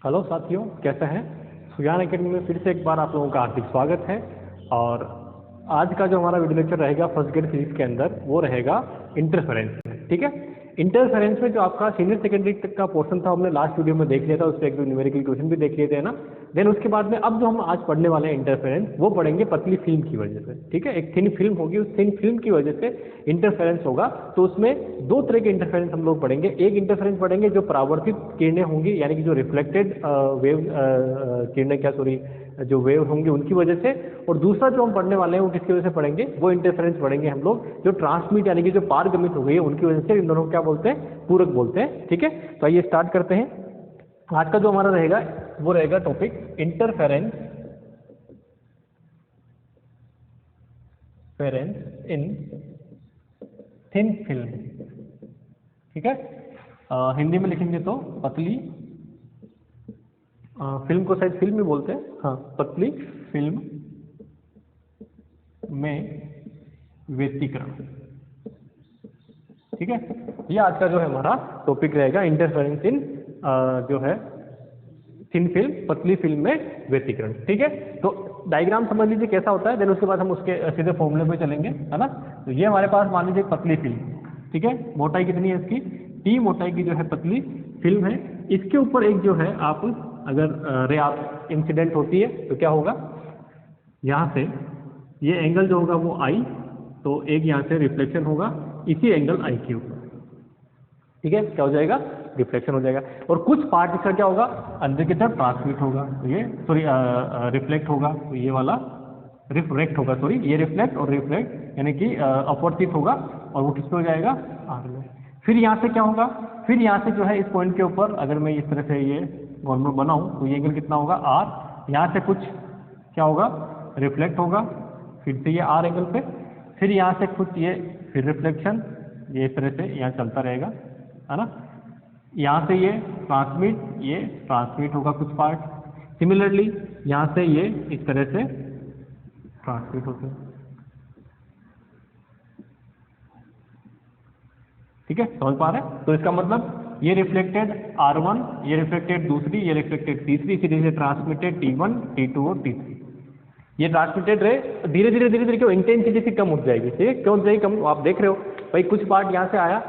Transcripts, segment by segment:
Hello साथियों, कैसे हैं? सुजान एकेडमी में फिर से एक बार आप लोगों का हार्दिक स्वागत है। और आज का जो हमारा वीडियो लेक्चर रहेगा फर्स्ट ग्रेड फिजिक्स के अंदर वो रहेगा इंटरफेरेंस में। ठीक है, इंटरफेरेंस में जो आपका सीनियर सेकेंडरी तक का पोर्शन था हमने लास्ट वीडियो में देख लिया था, उस पर एक दो न्यूमेरिकल क्वेश्चन भी देख लिए थे ना। देन उसके बाद में अब जो हम आज पढ़ने वाले हैं इंटरफेरेंस, वो पढ़ेंगे पतली फिल्म की वजह से। ठीक है, एक थिन फिल्म होगी, उस थिन फिल्म की वजह से इंटरफेरेंस होगा। तो उसमें दो तरह के इंटरफेरेंस हम लोग पढ़ेंगे। एक इंटरफेरेंस पढ़ेंगे जो परावर्तित किरणें होंगी, यानी कि जो रिफ्लेक्टेड वेव किरणें क्या सॉरी जो वेव होंगी उनकी वजह से। और दूसरा जो हम पढ़ने वाले हैं वो किसकी वजह से पढ़ेंगे, वो इंटरफेरेंस पढ़ेंगे हम लोग जो ट्रांसमिट यानी कि जो पारगमित हो गई है उनकी वजह से। इन दोनों को क्या बोलते हैं, पूरक बोलते हैं। ठीक है, तो आइए स्टार्ट करते हैं। आज का जो हमारा रहेगा वो रहेगा टॉपिक इंटरफेरेंस इन थिन फिल्म। ठीक है, हिंदी में लिखेंगे तो पतली फिल्म को शायद फिल्म ही बोलते हैं, हाँ, पतली फिल्म में व्यतिकरण। ठीक है, ये आज का जो है हमारा टॉपिक रहेगा इंटरफेरेंस इन जो है थिन फिल्म, पतली फिल्म में व्यतिकरण। ठीक है, तो डायग्राम समझ लीजिए कैसा होता है, देन उसके बाद हम उसके सीधे फॉर्मूले पे चलेंगे, है ना। तो ये हमारे पास मान लीजिए पतली फिल्म, ठीक है, मोटाई कितनी है इसकी, टी मोटाई की जो है पतली फिल्म है। इसके ऊपर एक जो है आप अगर रे आप इंसिडेंट होती है तो क्या होगा, यहाँ से ये एंगल जो होगा वो आई, तो एक यहाँ से रिफ्लेक्शन होगा इसी एंगल आई के ऊपर। ठीक है, क्या हो जाएगा, रिफ्लेक्शन हो जाएगा। और कुछ पार्ट इसका क्या होगा, अंदर की तरफ ट्रांसमिट होगा, तो ये सॉरी रिफ्लेक्ट होगा, तो ये वाला रिफ्लेक्ट होगा, सॉरी ये रिफ्लेक्ट और रिफ्लेक्ट यानी कि अपवर्तित होगा, और वो किस पे हो जाएगा, आर में। फिर यहाँ से क्या होगा, फिर यहाँ से जो है इस पॉइंट के ऊपर अगर मैं इस तरह से ये नॉर्मल बनाऊँ तो ये एंगल कितना होगा, आर। यहाँ से कुछ क्या होगा, रिफ्लेक्ट होगा, फिर से ये आर एंगल पे, फिर यहाँ से कुछ ये फिर रिफ्लेक्शन, ये इस तरह से यहाँ चलता रहेगा, है ना। यहाँ से ये ट्रांसमिट होगा कुछ पार्ट, सिमिलरली यहाँ से ये इस तरह से ट्रांसमिट होते हैं। ठीक है, समझ पा रहे हैं। तो इसका मतलब ये रिफ्लेक्टेड R1, ये रिफ्लेक्टेड दूसरी, ये रिफ्लेक्टेड तीसरी, इसी तरह से ट्रांसमिटेड T1, T2 और T3। ये ट्रांसमिटेड रे धीरे धीरे क्यों इंटेंसिटी से कम हो जाएगी। ठीक है, क्यों हो जाएगी कम, आप देख रहे हो भाई, कुछ पार्ट यहाँ से आया,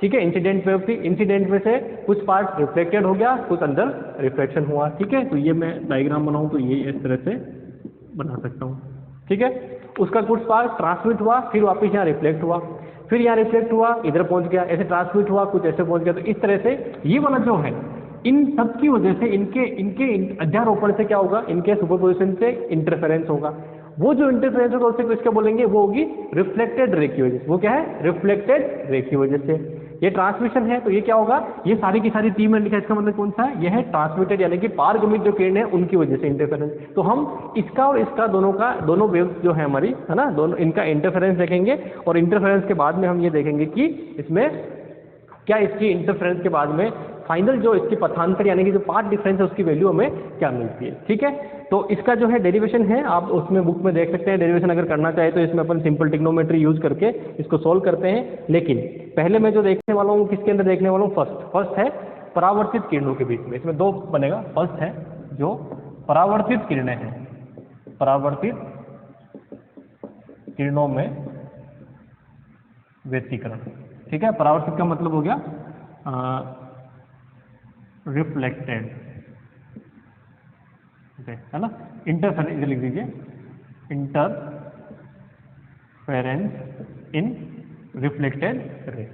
ठीक है, इंसिडेंट वेव थी, इंसिडेंट में से कुछ पार्ट रिफ्लेक्टेड हो गया, कुछ अंदर रिफ्लेक्शन हुआ। ठीक है, तो ये मैं डायग्राम बनाऊं तो ये इस तरह से बना सकता हूँ। ठीक है, उसका कुछ पार्ट ट्रांसमिट हुआ, फिर वापस यहाँ रिफ्लेक्ट हुआ, फिर यहाँ रिफ्लेक्ट हुआ, इधर पहुंच गया, ऐसे ट्रांसमिट हुआ, कुछ ऐसे पहुंच गया। तो इस तरह से ये वाला जो है, इन सब की वजह से इनके अध्यारोपण से क्या होगा, इनके सुपरपोजिशन से इंटरफेरेंस होगा। वो जो इंटरफेरेंस होगा उससे किसका बोलेंगे, वो होगी रिफ्लेक्टेड रे की वजह से। वो क्या है, रिफ्लेक्टेड रे की वजह से। ये ट्रांसमिशन है तो ये क्या होगा, ये सारी की सारी टी में लिखा है, इसका मतलब कौन सा है, ये है ट्रांसमिटेड यानी कि पारगमित जो किरण है उनकी वजह से इंटरफेरेंस। तो हम इसका और इसका दोनों वेव्स जो है हमारी, है ना, दोनों इनका इंटरफेरेंस देखेंगे। और इंटरफेरेंस के बाद में हम ये देखेंगे कि इसमें क्या इसकी इंटरफेरेंस के बाद में फाइनल जो इसकी पथांतर यानी कि जो पार्ट डिफरेंस है उसकी वैल्यू हमें क्या मिलती है। ठीक है, तो इसका जो है डेरिवेशन है, आप उसमें बुक में देख सकते हैं। डेरिवेशन अगर करना चाहे तो इसमें अपन सिंपल ट्रिग्नोमेट्री यूज करके इसको सोल्व करते हैं। लेकिन पहले मैं जो देखने वाला हूँ, किसके अंदर देखने वाला हूँ, फर्स्ट है परावर्तित किरणों के बीच में। इसमें दो बनेगा, फर्स्ट है जो परावर्तित किरणें हैं, परावर्तित किरणों में व्यतिकरण। ठीक है, परावर्तित का मतलब हो गया रिफ्लेक्टेड, है ना। इंटरफेरेंस लिख दीजिए, इंटरफेरेंस इन रिफ्लेक्टेड रे।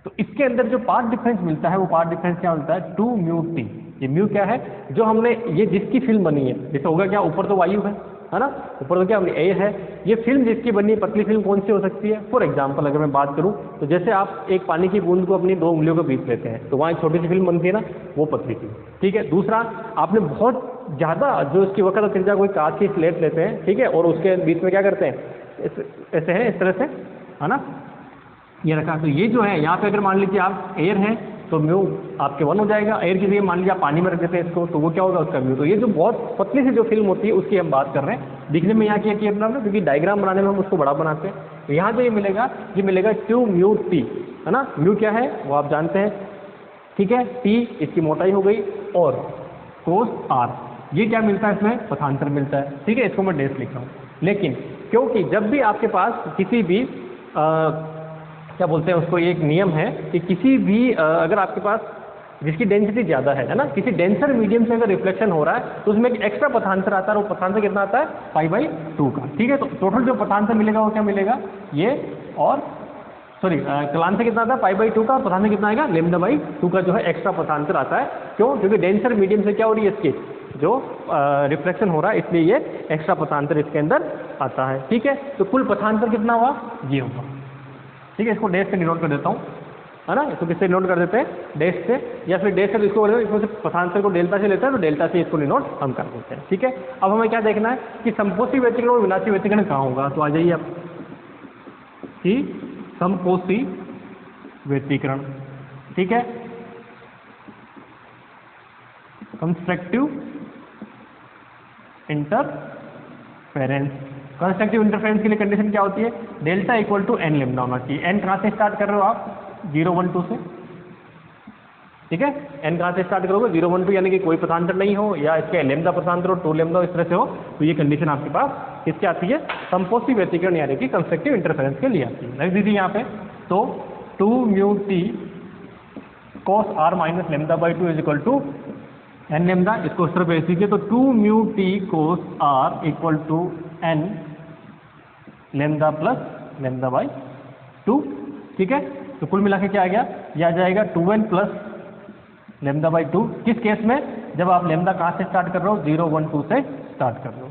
तो इसके अंदर जो पार्ट डिफरेंस मिलता है वो पार्ट डिफरेंस क्या मिलता है, 2μt। ये म्यू क्या है, जो हमने ये जिसकी फिल्म बनी है, जैसे होगा क्या, ऊपर तो वायु है ना, ऊपर तो क्या एयर है। ये फिल्म जिसकी बनी है, पतली फिल्म कौन सी हो सकती है। फॉर एग्जांपल अगर मैं बात करूं तो जैसे आप एक पानी की बूंद को अपनी दो उंगलियों के बीच लेते हैं तो वहाँ एक छोटी सी फिल्म बनती है ना, वो पतली फिल्म। ठीक है, दूसरा आपने बहुत ज़्यादा जो इसकी वक्र त्रिज्या कोई कांच की स्लेट लेते हैं, ठीक है, और उसके बीच में क्या करते हैं, ऐसे है, इस तरह से, है ना, ये रखा। तो ये जो है यहाँ पे अगर मान लीजिए आप एयर है तो म्यू आपके 1 हो जाएगा। एयर की जगह मान लीजिए आप पानी में रख देते हैं इसको तो वो क्या होगा, उसका म्यू। तो ये जो बहुत पतली सी जो फिल्म होती है उसकी हम बात कर रहे हैं। दिखने में यहाँ की अपना, क्योंकि डायग्राम बनाने में हम उसको बड़ा बनाते हैं। तो यहाँ जो ये मिलेगा 2μt, है ना। म्यू क्या है वो आप जानते हैं, ठीक है, टी इसकी मोटाई हो गई, और कोस आर, ये क्या मिलता है इसमें, पथांतर मिलता है, ठीक है, इसको मैं डैश लिख रहा हूँ। लेकिन क्योंकि जब भी आपके पास किसी भी क्या बोलते हैं उसको, ये एक नियम है कि किसी भी अगर आपके पास जिसकी डेंसिटी ज़्यादा है ना, किसी डेंसर मीडियम से अगर रिफ्लेक्शन हो रहा है तो उसमें एक एक्स्ट्रा पथांतर आता है, और वो पथांतर कितना आता है, π/2 का, ठीक है। तो टोटल जो पथांतर मिलेगा वो क्या मिलेगा, ये और सॉरी कलांतर कितना आता है, π/2 का, पथांतर कितना आएगा, λ/2 का जो है एक्स्ट्रा पथांतर आता है। क्यों, क्योंकि डेंसर मीडियम से क्या हो रही है, इसकी जो रिफ्लेक्शन हो रहा है, इसलिए ये एक्स्ट्रा पथांतर इसके अंदर आता है, ठीक है। तो कुल पथांतर कितना हुआ, ये होगा, ठीक है। इसको डैश से डिनोट कर देता हूँ, है ना, इसको किससे डिनोट कर देते हैं, डैश से, या फिर डैश से इसको इसमें से पथांतर को डेल्टा से लेते हैं तो डेल्टा से इसको डिनोट हम कर देते हैं, ठीक है। अब हमें क्या देखना है कि समपोषी व्यतिकरण और विनाशी व्यतिकरण कहाँ होगा, तो आ जाइए आप कि समपोषी व्यतिकरण, ठीक है, कंस्ट्रक्टिव इंटरफेरेंस। कंस्ट्रक्टिव इंटरफेरेंस के लिए कंडीशन क्या होती है, delta equal to N lambda होना चाहिए। एन कहाँ से स्टार्ट कर रहे हो आप, 0, 1, 2 से, ठीक है। एन कहाँ से स्टार्ट करोगे, 0, 1, 2, यानी कि कोई पथांतर नहीं हो, या इसके लेमडा पथांतर हो, 2 लेमडा इस तरह से हो, तो ये कंडीशन आपके पास किसकी आती है, समपोषी व्यतिकरण यानी कि कंस्ट्रक्टिव इंटरफेरेंस के लिए आती है। रख दीजिए यहाँ पे, तो 2μt cos r minus λ/2 is equal to N lambda, इसको इस तरह भेज दीजिए, तो 2μt cos r equal to N lambda plus λ/2, ठीक है। तो कुल मिला के क्या आ गया, यह आ जाएगा 2n प्लस λ/2, किस केस में, जब आप लेमडा कहाँ से स्टार्ट कर रहे हो, 0, 1, 2 से स्टार्ट कर रहे हो।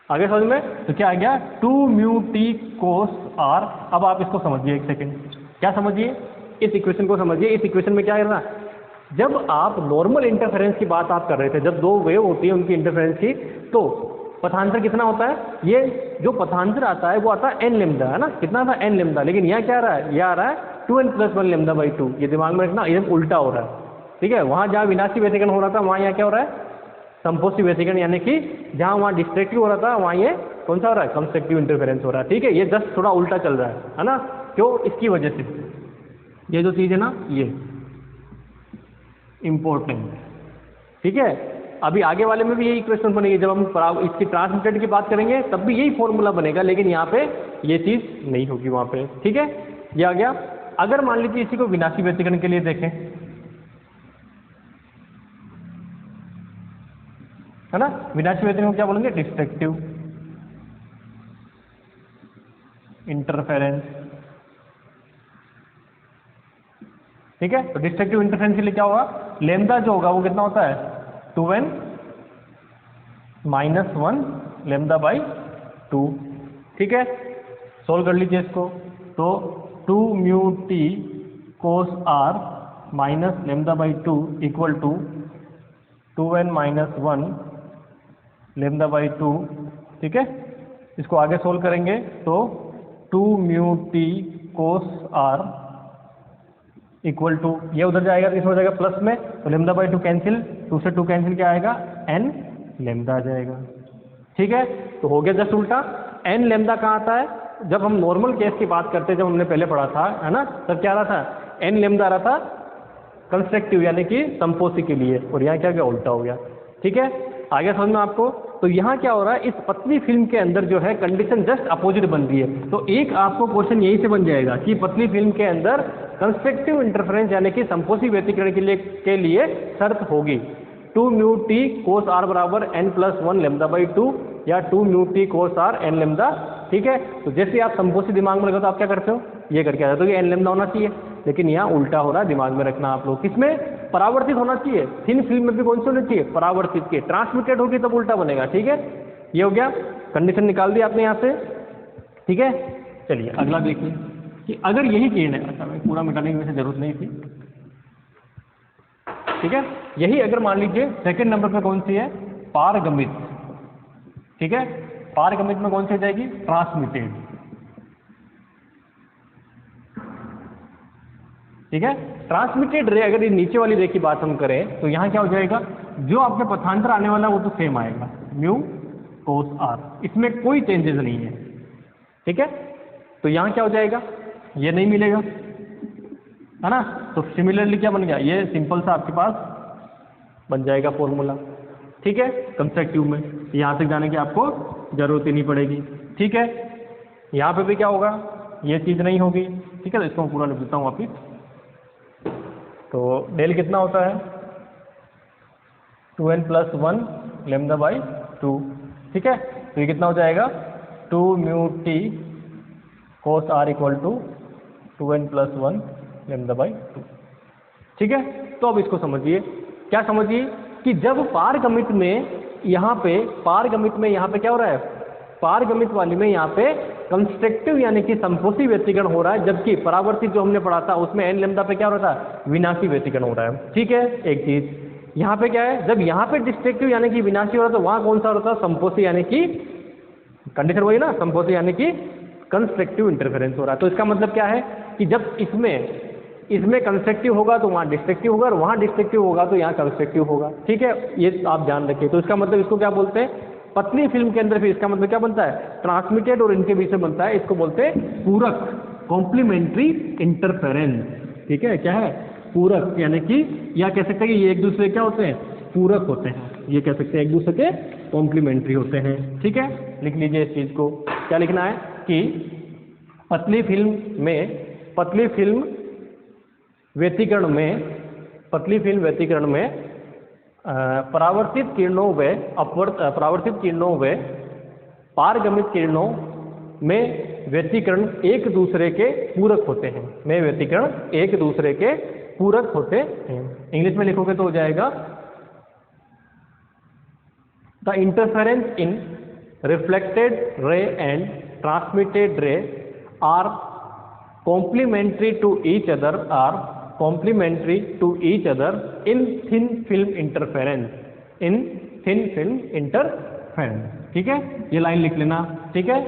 आगे समझ में, तो क्या आ गया 2μt cos r। अब आप इसको समझिए एक सेकेंड, क्या समझिए, इस इक्वेशन को समझिए। इस इक्वेशन में क्या करना, जब आप नॉर्मल इंटरफेरेंस की बात आप कर रहे थे, जब दो वेव होती है उनकी इंटरफेरेंस की, तो पथांतर कितना होता है, ये जो पथांतर आता है वो आता है एन लेमडा, है ना, कितना था, एन लेमडा। लेकिन यहाँ क्या आ रहा है, यह आ रहा है 2n + 1 λ/2, ये दिमाग में रखना, एकदम उल्टा हो रहा है, ठीक है। वहाँ जहाँ विनाशी व्यतिकरण हो रहा था, वहाँ यहाँ क्या हो रहा है, समपोषी व्यतिकरण, यानी कि जहाँ वहाँ डिस्ट्रक्टिव हो रहा था, वहाँ ये कौन सा हो रहा है, कंस्ट्रक्टिव इंटरफेरेंस हो रहा है, ठीक है। ये जस्ट थोड़ा उल्टा चल रहा है ना, क्यों, इसकी वजह से ये जो चीज़ है ना, ये इम्पोर्टेंट, ठीक है। अभी आगे वाले में भी यही इक्वेशन बनेगी, जब हम इसकी ट्रांसमिटेड की बात करेंगे तब भी यही फॉर्मूला बनेगा, लेकिन यहाँ पे ये चीज़ नहीं होगी वहाँ पे, ठीक है। ये आ गया। अगर मान लीजिए इसी को विनाशी व्यतिकरण के लिए देखें, है ना, विनाशी व्यतिकरण को क्या बोलेंगे, डिस्ट्रक्टिव इंटरफेरेंस, ठीक है। तो डिस्ट्रक्टिव इंटरफेरेंस के लिए क्या होगा, लेमडा जो होगा वो कितना होता है, 2n - 1 λ/2, ठीक है। सोल्व कर लीजिए इसको, तो 2μt cos r minus λ/2 equal to 2n - 1 λ/2, ठीक है। इसको आगे सोल्व करेंगे तो 2μt cos r equal to, ये उधर जाएगा तो इसमें हो जाएगा प्लस में, तो λ/2 कैंसिल, 2 से 2 कैंसिल, क्या आएगा, n लेमडा आ जाएगा, ठीक है। तो हो गया जस्ट उल्टा। n लेमडा कहाँ आता है, जब हम नॉर्मल केस की बात करते हैं, जब हमने पहले पढ़ा था, है ना, तब क्या आ रहा था, n लेमडा आ रहा था कंस्ट्रक्टिव यानी कि समपोषी के लिए, और यहाँ क्या गया, उल्टा हो गया, ठीक है। आगे समझ में आपको, तो यहाँ क्या हो रहा है, इस पतली फिल्म के अंदर जो है कंडीशन जस्ट अपोजिट बन रही है। तो एक आपको क्वेश्चन यही से बन जाएगा कि पतली फिल्म के अंदर कंस्ट्रक्टिव इंटरफेरेंस यानी कि समपोषी व्यतिकरण के लिए शर्त होगी 2μt cos r बराबर n + 1 λ/2 या 2μt cos r n lambda, ठीक है। तो जैसे आप समपोषी दिमाग में रखो तो आप क्या करते हो, ये करके आ जाते हो कि n लेमडा होना चाहिए, लेकिन यहाँ उल्टा हो रहा है, दिमाग में रखना आप लोग। किसमें, परावर्तित होना चाहिए, थिन फिल्म में भी कौन सी होनी चाहिए, परावर्तित के, ट्रांसमिटेड होगी तब उल्टा बनेगा, ठीक है। ये हो गया, कंडीशन निकाल दी आपने यहाँ से, ठीक है। चलिए अगला देखिए कि अगर यही किरण है, अच्छा मैं पूरा मिटाने की वैसे जरूरत नहीं थी, ठीक है। यही अगर मान लीजिए सेकंड नंबर पे कौन सी है, पारगमित, ठीक है। पारगमित में कौन सी जाएगी, ट्रांसमिटेड, ठीक है। ट्रांसमिटेड रे, अगर ये नीचे वाली रे की बात हम करें तो यहाँ क्या हो जाएगा, जो आपके पथांतर आने वाला वो तो सेम आएगा, म्यू कोस r, इसमें कोई चेंजेस नहीं है, ठीक है। तो यहाँ क्या हो जाएगा, ये नहीं मिलेगा, है ना। तो सिमिलरली क्या बन गया, ये सिंपल सा आपके पास बन जाएगा फॉर्मूला, ठीक है, कंस्ट्रक्टिव में। यहाँ से जाने की आपको जरूरत ही नहीं पड़ेगी, ठीक है। यहाँ पे भी क्या होगा, ये चीज़ नहीं होगी, ठीक है। तो इसको मैं पूरा लिख देता हूँ वापिस। तो डेल कितना होता है 2n+1 λ/2, ठीक है। तो ये कितना हो जाएगा 2 μt cos r = 2n+1 λ/2, ठीक है। तो अब इसको समझिए, क्या समझिए कि जब पारगमित में यहाँ पे क्या हो रहा है, पारगमित वाली में यहाँ पे कंस्ट्रक्टिव यानी कि संपोषी व्यतिकरण हो रहा है, जबकि परावर्तित जो हमने पढ़ा था उसमें n लैम्डा पे क्या हो रहा था, विनाशी व्यतिकरण हो रहा है, ठीक है। एक चीज यहाँ पे क्या है, जब यहाँ पे डिस्ट्रक्टिव यानी कि विनाशी हो रहा है तो वहाँ कौन सा होता है, संपोषी यानी कि कंडीशन वही ना, संपोषी यानी कि कंस्ट्रक्टिव इंटरफेरेंस हो रहा है। तो इसका मतलब क्या है कि जब इसमें कंस्ट्रक्टिव होगा तो वहाँ डिस्ट्रक्टिव होगा, और वहाँ डिस्ट्रक्टिव होगा तो यहाँ कंस्ट्रक्टिव होगा, ठीक है। ये आप ध्यान रखिए। तो इसका मतलब इसको क्या बोलते हैं, पतली फिल्म के अंदर फिर इसका मतलब क्या बनता है, ट्रांसमिटेड और इनके बीच में बनता है, इसको बोलते हैं पूरक, कॉम्प्लीमेंट्री इंटरफेरेंस, ठीक है। क्या है, पूरक, यानी कि या कह सकते हैं कि ये एक दूसरे क्या होते हैं, पूरक होते हैं, ये कह सकते हैं एक दूसरे के कॉम्प्लीमेंट्री होते हैं, ठीक है। लिख लीजिए इस चीज को, क्या लिखना है कि पतली फिल्म व्यतिकरण में परावर्तित किरणों व पारगमित किरणों में व्यतिकरण एक दूसरे के पूरक होते हैं, इंग्लिश में लिखोगे तो हो जाएगा the interference in reflected ray and transmitted रे are complementary to each other in thin film interference, ठीक है। ये लाइन लिख लेना, ठीक है।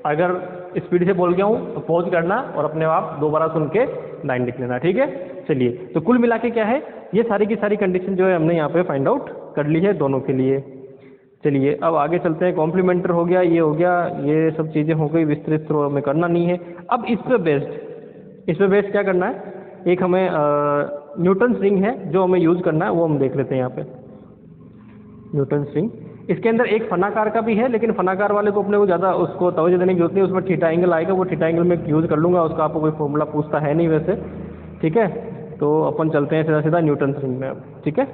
अगर स्पीड से बोल गया हूँ तो पॉज करना और अपने आप दोबारा सुन के लाइन लिख लेना, ठीक है। चलिए, तो कुल मिला के क्या है, ये सारी की सारी कंडीशन जो है हमने यहाँ पे फाइंड आउट कर ली है दोनों के लिए। चलिए अब आगे चलते हैं, कॉम्प्लीमेंटर हो गया, ये हो गया, ये सब चीज़ें हो गई, विस्तृत तो हमें करना नहीं है। अब इस पे बेस्ड क्या करना है, एक हमें न्यूटन रिंग है जो हमें यूज़ करना है, वो हम देख लेते हैं यहाँ पे। न्यूटन रिंग, इसके अंदर एक फनाकार का भी है, लेकिन फनाकार वाले को अपने को ज़्यादा उसको तवज्जो देने की जरूरत नहीं, उसमें थीटा एंगल आएगा, वो थीटा एंगल में यूज़ कर लूँगा, उसका आपको कोई फॉर्मूला पूछता है नहीं वैसे, ठीक है। तो अपन चलते हैं सीधा सीधा न्यूटन रिंग में अब, ठीक है,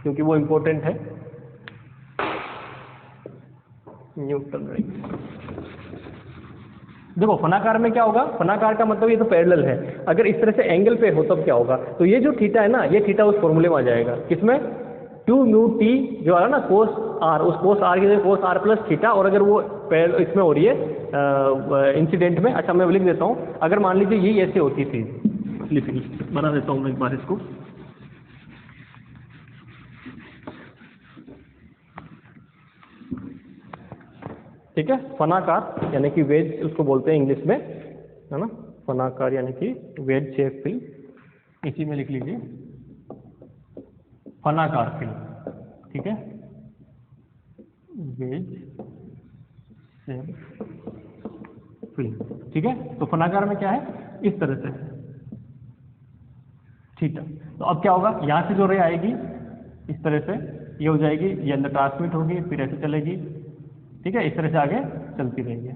क्योंकि वो इम्पोर्टेंट है। न्यूटन रिंग, देखो फनाकार में क्या होगा, फनाकार का मतलब ये तो पैरेलल है, अगर इस तरह से एंगल पे हो तब क्या होगा, तो ये जो थीटा है ना, ये थीटा उस फॉर्मूले में आ जाएगा, किसमें 2μt जो आ रहा ना कोस आर, उस कोस आर की जगह कोस आर प्लस थीटा, और अगर वो इसमें हो रही है इंसिडेंट में, अच्छा मैं लिख देता हूँ, अगर मान लीजिए ये ऐसे होती थी, बना देता हूँ मैं एक बार इसको, ठीक है। फनाकार यानी कि वेज उसको बोलते हैं इंग्लिश में, है ना, फनाकार यानी कि वेज शेप फिल्म, इसी में लिख लीजिए फनाकार फिल्म, ठीक है, वेज शेप फिल्म, ठीक है। तो फनाकार में क्या है, इस तरह से, ठीक है। तो अब क्या होगा, यहाँ से जो रे आएगी इस तरह से ये हो जाएगी, ये अंदर ट्रांसमिट होगी, फिर ऐसे चलेगी, ठीक है, इस तरह से आगे चलती रहेगी।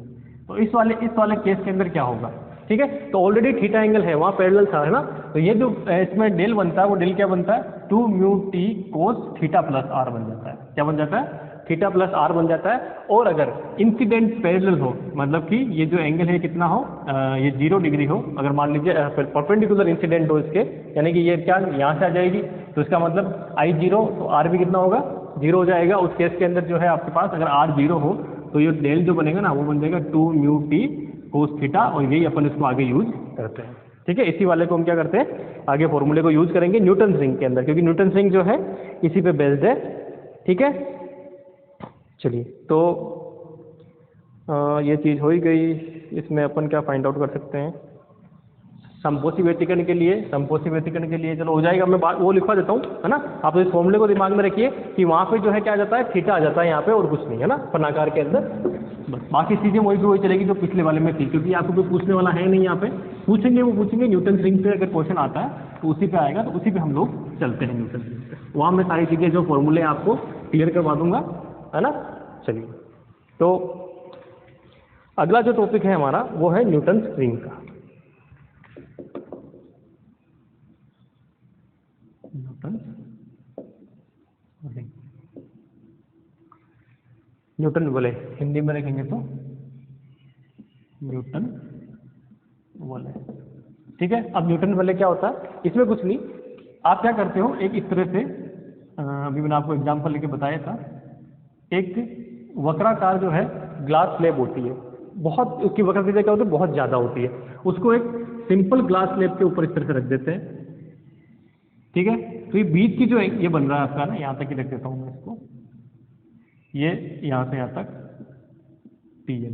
तो इस वाले केस के अंदर क्या होगा, ठीक है। तो ऑलरेडी थीटा एंगल है, वहाँ पैरेलल था, है ना, तो ये जो इसमें डेल बनता है, वो डेल क्या बनता है, 2μt cos theta plus are बन जाता है, क्या बन जाता है, थीटा प्लस आर बन जाता है। और अगर इंसिडेंट पैरेलल हो, मतलब कि ये जो एंगल है कितना हो, ये 0 डिग्री हो, अगर मान लीजिए परपेंडिकुलर इंसिडेंट हो इसके, यानी कि ये क्या यहाँ से आ जाएगी, तो इसका मतलब I0, तो आर भी कितना होगा, 0 हो जाएगा। उस केस के अंदर जो है आपके पास अगर आर 0 हो तो ये डेल जो बनेगा ना, वो बन जाएगा 2μt cos थीटा, और यही अपन इसको आगे यूज करते हैं, ठीक है। इसी वाले को हम क्या करते हैं, आगे फॉर्मूले को यूज करेंगे न्यूटन रिंग के अंदर, क्योंकि न्यूटन रिंग जो है इसी पे बेस्ड है, ठीक है। चलिए, तो ये चीज़ हो ही गई, इसमें अपन क्या फाइंड आउट कर सकते हैं, संपोषी व्यतिकरण के लिए चलो हो जाएगा, मैं वो लिखवा देता हूँ, है ना। आप इस फॉर्मूले को दिमाग में रखिए कि वहाँ पे जो है क्या आ जाता है, थीटा आ जाता है यहाँ पे, और कुछ नहीं, है ना, फनाकार के अंदर। बस बाकी चीज़ें वही चलेगी जो पिछले वाले में थी, क्योंकि आपको कोई पूछने वाला है नहीं यहाँ पे, पूछेंगे, वो पूछेंगे न्यूटन रिंग पे अगर क्वेश्चन आता है तो उसी पे आएगा, तो उसी पे हम लोग चलते हैं न्यूटन रिंग पे। वहाँ मैं सारी चीज़ें जो फॉर्मूले आपको क्लियर करवा दूंगा, है ना। चलिए, तो अगला जो टॉपिक है हमारा वो है न्यूटन रिंग का। न्यूटन बोले हिंदी में लिखेंगे तो न्यूटन बोले, ठीक है। अब न्यूटन बोले क्या होता है, इसमें कुछ नहीं, आप क्या करते हो, एक इस तरह से अभी मैंने आपको एग्जांपल लेके बताया था, एक वक्राकार जो है ग्लास स्लैब होती है, बहुत उसकी वक्रता क्या होती है, बहुत ज़्यादा होती है, उसको एक सिंपल ग्लास स्लैब के ऊपर इस तरह से रख देते हैं, ठीक है। तो ये बीच की जो ये बन रहा है आपका ना, यहाँ तक ही रख देता हूँ मैं इसको, ये यहाँ से यहाँ तक TN,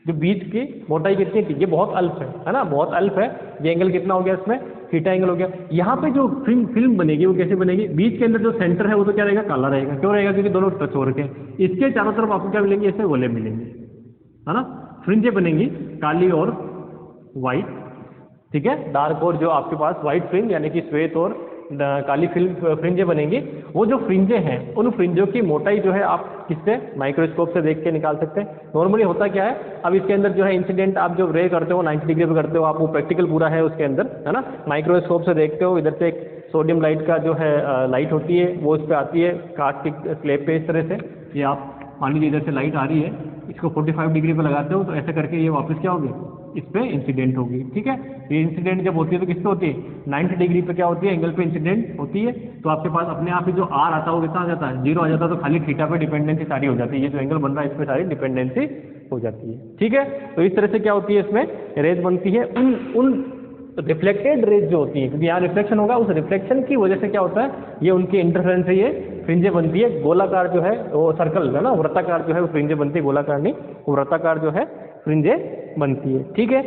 जो बीच की मोटाई कितनी थी, ये बहुत अल्प है ना, बहुत अल्प है। ये एंगल कितना हो गया इसमें, थीटा एंगल हो गया। यहाँ पे जो फिल्म बनेगी वो कैसे बनेगी, बीच के अंदर जो सेंटर है वो तो क्या रहेगा, काला रहेगा। क्यों रहेगा, क्योंकि दोनों टच हो रखे हैं। इसके चारों तरफ आपको क्या मिलेंगे, ऐसे गोले मिलेंगे, है ना। फ्रिंजें बनेंगी काली और वाइट, ठीक है, डार्क और जो आपके पास व्हाइट फ्रिंज यानी कि श्वेत और काली फ्रिंजें बनेंगी। वो जो फ्रिंजें हैं उन फ्रिंजों की मोटाई जो है आप किससे, माइक्रोस्कोप से देख के निकाल सकते हैं। नॉर्मली होता क्या है, अब इसके अंदर जो है इंसिडेंट आप जो रे करते हो 90 डिग्री पे करते हो आप, वो प्रैक्टिकल पूरा है उसके अंदर, है ना। माइक्रोस्कोप से देखते हो, इधर से एक सोडियम लाइट का जो है लाइट होती है वो उस पर आती है कांच की स्लैब पे, इस तरह से। ये आप मान लीजिए इधर से लाइट आ रही है, इसको 45 डिग्री पे लगाते हो तो ऐसे करके ये वापस क्या होगी, इस पे इंसिडेंट होगी, ठीक है। ये इंसिडेंट जब होती है तो किस पे होती है, 90 डिग्री पे क्या होती है, एंगल पे इंसिडेंट होती है। तो आपके पास अपने आप ही जो आर आता है वो कितना आ जाता है, 0 आ जाता है। तो खाली थीटा पे डिपेंडेंसी सारी हो जाती है, ये जो एंगल बन रहा है इस पे सारी डिपेंडेंसी हो जाती है, ठीक है। तो इस तरह से क्या होती है, इसमें रेज बनती है। उन रिफ्लेक्टेड रेज जो होती है, क्योंकि यहाँ रिफ्लेक्शन होगा, उस रिफ्लेक्शन की वजह से क्या होता है, ये उनके इंटरफेरेंस से ये फ्रिंजें बनती है। गोलाकार जो है वो सर्कल है ना, वृत्ताकार जो है वो फ्रिंजें बनती है, गोलाकार नहीं, वो वृत्ताकार जो है फ्रिंजें बनती है, ठीक है।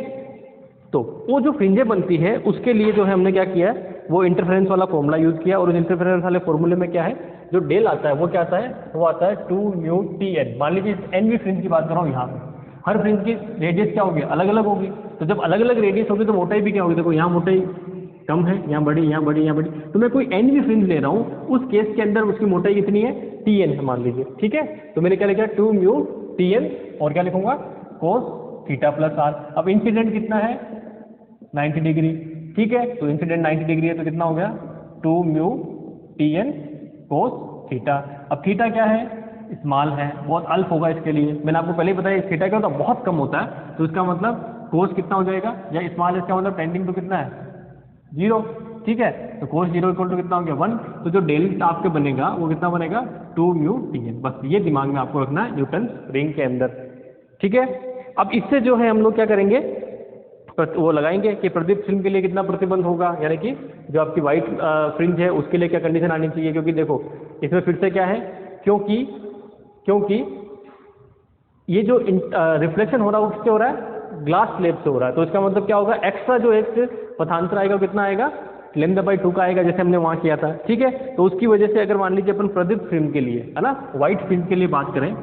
तो वो जो फ्रिंजें बनती है उसके लिए जो है हमने क्या किया है, वो इंटरफेरेंस वाला फॉर्मूला यूज किया। और उस इंटरफेरेंस वाले फॉर्मूले में क्या है, जो डेल आता है वो क्या आता है, वो आता है 2μTn। मान लीजिए NV फ्रिंज की बात कर रहा हूँ, यहाँ पे हर फ्रिंज की रेडियस क्या होगी, अलग अलग होगी। तो जब अलग अलग रेडियस होगी तो मोटाई भी क्या होगी, देखो यहाँ मोटाई कम है, यहाँ बड़ी, यहाँ बड़ी, यहाँ बड़ी। तो मैं कोई NV फ्रिंज ले रहा हूँ, उस केस के अंदर उसकी मोटाई कितनी है, TN है मान लीजिए, ठीक है। तो मैंने क्या लिखा, 2μTn, और क्या लिखूंगा, cos थीटा प्लस r। अब इंसिडेंट कितना है, 90 डिग्री, ठीक है। तो इंसिडेंट 90 डिग्री है तो कितना हो गया, 2μTn cos थीटा। अब थीटा क्या है, स्मॉल है, बहुत अल्प होगा इसके लिए। मैंने आपको पहले ही बताया थीटा क्या होता है, बहुत कम होता है। तो इसका मतलब कोस कितना हो जाएगा, या स्मॉल, इसका मतलब टेंडिंग टू कितना है, 0, ठीक है। तो कोस 0 इक्वल टू कितना हो गया, 1। तो जो डेल आपके बनेगा वो कितना बनेगा, 2μTn। बस ये दिमाग में आपको रखना है न्यूटन रिंग के अंदर, ठीक है। अब इससे जो है हम लोग क्या करेंगे, वो लगाएंगे कि प्रदीप फिल्म के लिए कितना प्रतिबंध होगा, यानी कि जो आपकी व्हाइट फ्रिंज है उसके लिए क्या कंडीशन आनी चाहिए। क्योंकि देखो इसमें फिर से क्या है, क्योंकि ये जो रिफ्लेक्शन हो रहा है वो किससे हो रहा है, ग्लास स्लैब से हो रहा है। तो इसका मतलब क्या होगा, एक्स्ट्रा जो एक पथांतर आएगा कितना आएगा, λ/2 का आएगा, जैसे हमने वहाँ किया था, ठीक है। तो उसकी वजह से अगर मान लीजिए अपन प्रदीप फिल्म के लिए, है ना, व्हाइट फ्रिंज के लिए बात करें,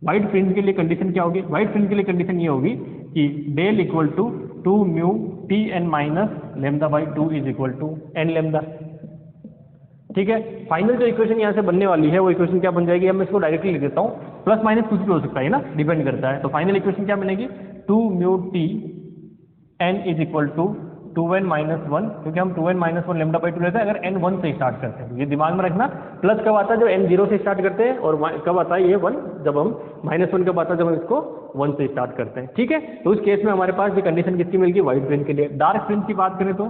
व्हाइट फ्रिंज के लिए कंडीशन क्या होगी, व्हाइट फ्रिंज के लिए कंडीशन ये होगी कि del equal to 2μTn minus λ/2 is equal to n λ, ठीक है। फाइनल जो इक्वेशन यहाँ से बनने वाली है वो इक्वेशन क्या बन जाएगी, मैं इसको डायरेक्टली लिख देता हूँ, प्लस माइनस कुछ भी हो सकता है ना, डिपेंड करता है। तो फाइनल इक्वेशन क्या बनेगी, 2μTn is equal to 2n minus 1, क्योंकि हम 2n माइनस 1 λ/2 लेते हैं अगर n 1 से स्टार्ट करते हैं। ये दिमाग में रखना। प्लस कब आता है, जो n 0 से स्टार्ट करते हैं, और कब आता है ये 1, जब हम -1 कब आता है, जब हम इसको 1 से स्टार्ट करते हैं, ठीक है। तो उस केस में हमारे पास ये कंडीशन किसकी मिल गई, व्हाइट फ्रिंज के लिए। डार्क फ्रिंज की बात करें तो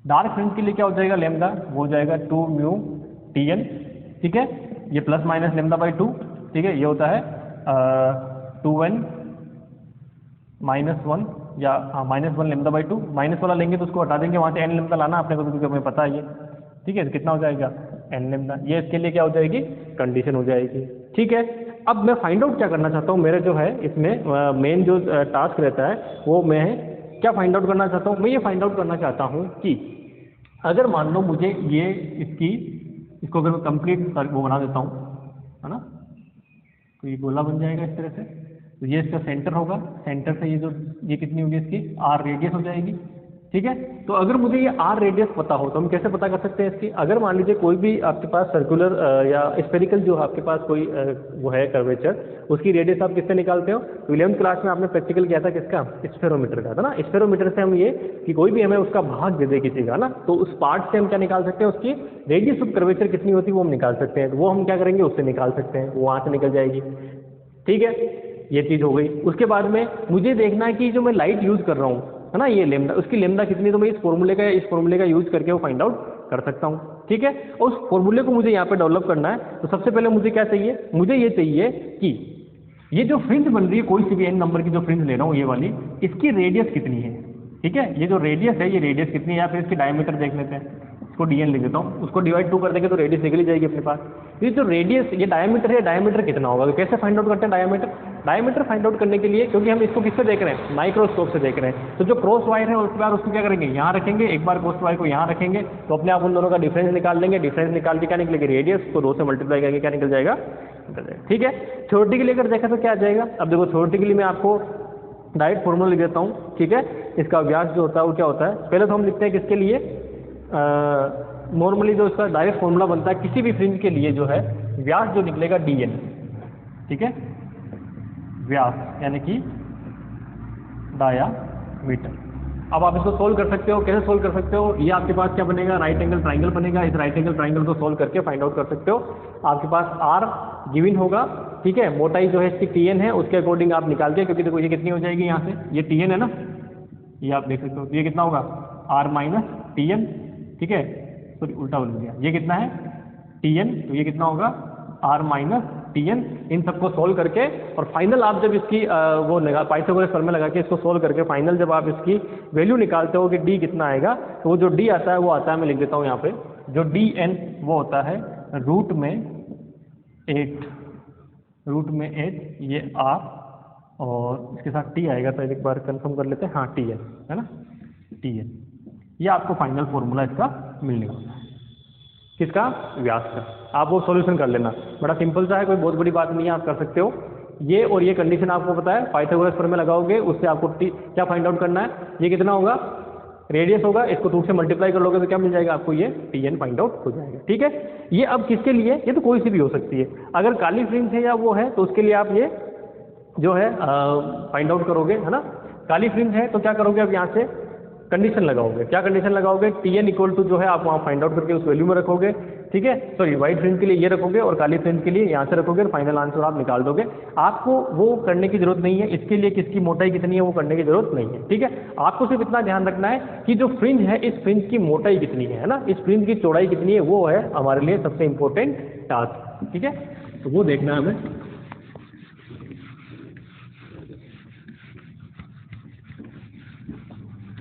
डार्क फ्रिंज के लिए क्या हो जाएगा, लैम्डा वो हो जाएगा 2μTn, ठीक है। ये प्लस माइनस λ/2, ठीक है। ये होता है 2n माइनस 1 या -1 λ/2। माइनस वाला लेंगे तो उसको हटा देंगे, वहाँ से n लैम्डा लाना अपने को, क्योंकि हमें पता है ये, ठीक है। तो कितना हो जाएगा, n लैम्डा। ये इसके लिए क्या हो जाएगी, कंडीशन हो जाएगी, ठीक है। अब मैं फाइंड आउट क्या करना चाहता हूँ, मेरे जो है इसमें मेन जो टास्क रहता है वो मैं क्या फाइंड आउट करना चाहता हूँ, मैं ये फाइंड आउट करना चाहता हूँ कि अगर मान लो मुझे ये इसको अगर मैं कंप्लीट वो बना देता हूँ, है ना, तो ये गोला बन जाएगा इस तरह से। तो ये इसका सेंटर होगा, सेंटर से ये कितनी होगी इसकी आर रेडियस हो जाएगी, ठीक है। तो अगर मुझे ये आर रेडियस पता हो तो हम कैसे पता कर सकते हैं इसकी, अगर मान लीजिए कोई भी आपके पास सर्कुलर या स्फेरिकल जो आपके पास कोई वो है कर्वेचर, उसकी रेडियस आप किससे निकालते हो? तो 11th क्लास में आपने प्रैक्टिकल किया था किसका, स्फेरोमीटर का था ना। स्फेरोमीटर से हम ये कि कोई भी हमें उसका भाग दे दे किसी का ना, तो उस पार्ट से हम क्या निकाल सकते हैं, उसकी रेडियस ऑफ कर्वेचर कितनी होती है वो हम निकाल सकते हैं। तो वो हम क्या करेंगे, उससे निकाल सकते हैं, वो वहाँ से निकल जाएगी, ठीक है। ये चीज़ हो गई। उसके बाद में मुझे देखना है कि जो मैं लाइट यूज़ कर रहा हूँ है ना, ये लेमडा, उसकी लेमडा कितनी, तो मैं इस फॉर्मूले का यूज़ करके वो फाइंड आउट कर सकता हूँ, ठीक है। और उस फॉर्मूले को मुझे यहाँ पे डेवलप करना है। तो सबसे पहले मुझे क्या चाहिए, मुझे ये चाहिए कि ये जो फ्रिंज बन रही है, कोई सी भी n नंबर की जो फ्रिंज ले रहा हूँ ये वाली, इसकी रेडियस कितनी है, ठीक है। ये जो रेडियस है, ये रेडियस कितनी है, या फिर इसकी डायमीटर देख लेते हैं, इसको dn लिख देता हूँ, उसको डिवाइड 2 कर देंगे तो रेडियस निकल ही जाएगी अपने पास। ये जो रेडियस, ये डायमीटर है, डायमीटर कितना होगा, तो कैसे फाइंड आउट करते हैं डायमीटर? डायमीटर फाइंड आउट करने के लिए, क्योंकि हम इसको किससे देख रहे हैं, माइक्रोस्कोप से देख रहे हैं, तो जो क्रॉस वायर है उसके बाद उसको क्या करेंगे, यहाँ रखेंगे, एक बार क्रॉस वायर को यहाँ रखेंगे तो अपने आप उन दोनों का डिफरेंस निकाल लेंगे। डिफरेंस निकाल के क्या निकलेगी, रेडियस को 2 से मल्टीप्लाई करके क्या निकल जाएगा, ठीक है। थ्योरेटिकली अगर देखा तो क्या आ जाएगा, अब देखो थ्योरेटिकली मैं आपको डायरेक्ट फॉर्मूला लिख देता हूँ, ठीक है। इसका व्यास जो होता है वो क्या होता है, पहले तो हम लिखते हैं किसके लिए, नॉर्मली जो इसका डायरेक्ट फॉर्मूला बनता है किसी भी फ्रिंज के लिए जो है, व्यास जो निकलेगा dn, ठीक है, व्यास यानी कि डायामीटर। अब आप इसको सोल्व कर सकते हो, कैसे सोल्व कर सकते हो, ये आपके पास क्या बनेगा, राइट एंगल ट्राइंगल बनेगा। इस राइट एंगल ट्राइंगल को सोल्व करके फाइंड आउट कर सकते हो। आपके पास r गिवन होगा, ठीक है, मोटाई जो है इसकी tn है, उसके अकॉर्डिंग आप निकाल के, क्योंकि देखो ये कितनी हो जाएगी यहाँ से, ये tn है ना, ये आप देख सकते हो, तो ये कितना होगा r माइनस tn, ठीक है, सॉरी उल्टा बोल दिया, ये कितना है tn, तो ये कितना होगा r माइनस tn। इन सबको सोल्व करके और फाइनल आप जब इसकी वो पाइथागोरस फॉर्मूला लगा के इसको सोल्व करके फाइनल जब आप इसकी वैल्यू निकालते हो कि d कितना आएगा, तो वो जो d आता है वो आता है, मैं लिख देता हूँ यहाँ पे, जो dn वो होता है रूट में 8, ये r और इसके साथ t आएगा, तो एक बार कंफर्म कर लेते हैं, हाँ tn है ना, tn। ये आपको फाइनल फॉर्मूला इसका मिलने वाला है, किसका, व्यास का। आप वो सॉल्यूशन कर लेना, बड़ा सिंपल सा है, कोई बहुत बड़ी बात नहीं है, आप कर सकते हो। ये और ये कंडीशन आपको पता है, पाइथागोरस फॉर्मूला लगाओगे, उससे आपको क्या फाइंड आउट करना है, ये कितना होगा, रेडियस होगा, इसको 2 से मल्टीप्लाई कर लोगे तो क्या मिल जाएगा आपको, ये tn फाइंड आउट हो जाएगा, ठीक है। ये अब किसके लिए, ये तो कोई सी भी हो सकती है, अगर काली फ्रिंज है या वो है तो उसके लिए आप ये जो है फाइंड आउट करोगे, है ना। काली फ्रिंज है तो क्या करोगे, अब यहाँ से कंडीशन लगाओगे, क्या कंडीशन लगाओगे, tn इक्वल टू जो है आप वहाँ फाइंड आउट करके उस वैल्यू में रखोगे, ठीक है। सॉरी, व्हाइट फ्रिंज के लिए ये रखोगे और काली फ्रिंज के लिए यहाँ से रखोगे, और फाइनल आंसर आप निकाल दोगे। आपको वो करने की जरूरत नहीं है, इसके लिए किसकी मोटाई कितनी है वो करने की जरूरत नहीं है, ठीक है। आपको सिर्फ इतना ध्यान रखना है कि जो फ्रिंज है, इस फ्रिंज की मोटाई कितनी है ना, इस फ्रिंज की चौड़ाई कितनी है, वो है हमारे लिए सबसे इंपॉर्टेंट टास्क, ठीक है। तो वो देखना है हमें।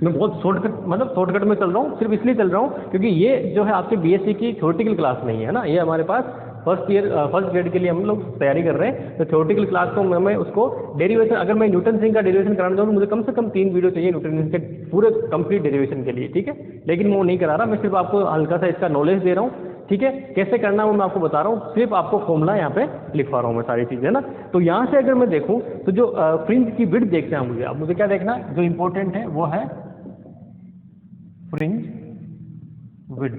मैं बहुत शॉर्टकट में चल रहा हूँ, सिर्फ इसलिए चल रहा हूँ क्योंकि ये जो है आपके बीएससी की थ्योरेटिकल क्लास नहीं है ना, ये हमारे पास फर्स्ट ग्रेड के लिए हम लोग तैयारी कर रहे हैं। तो थ्योरेटिकल क्लास को मैं उसको डेरिवेशन, अगर मैं न्यूटन रिंग का डेरिवेशन कराना चाहूँ तो मुझे कम से कम 3 वीडियो चाहिए न्यूटन रिंग के पूरे कंप्लीट डेरिवेशन के लिए, ठीक है। लेकिन मैं वो नहीं करा रहा, मैं सिर्फ आपको हल्का सा इसका नॉलेज दे रहा हूँ, ठीक है। कैसे करना है वो मैं आपको बता रहा हूँ, सिर्फ आपको फॉर्मूला यहाँ पे लिखवा रहा हूँ मैं सारी चीज़ें, है ना। तो यहाँ से अगर मैं देखूँ तो जो फ्रिंज की विड्थ देखते हैं मुझे, अब मुझे क्या देखना है, जो इंपॉर्टेंट है वो है फ्रिंज विड्थ।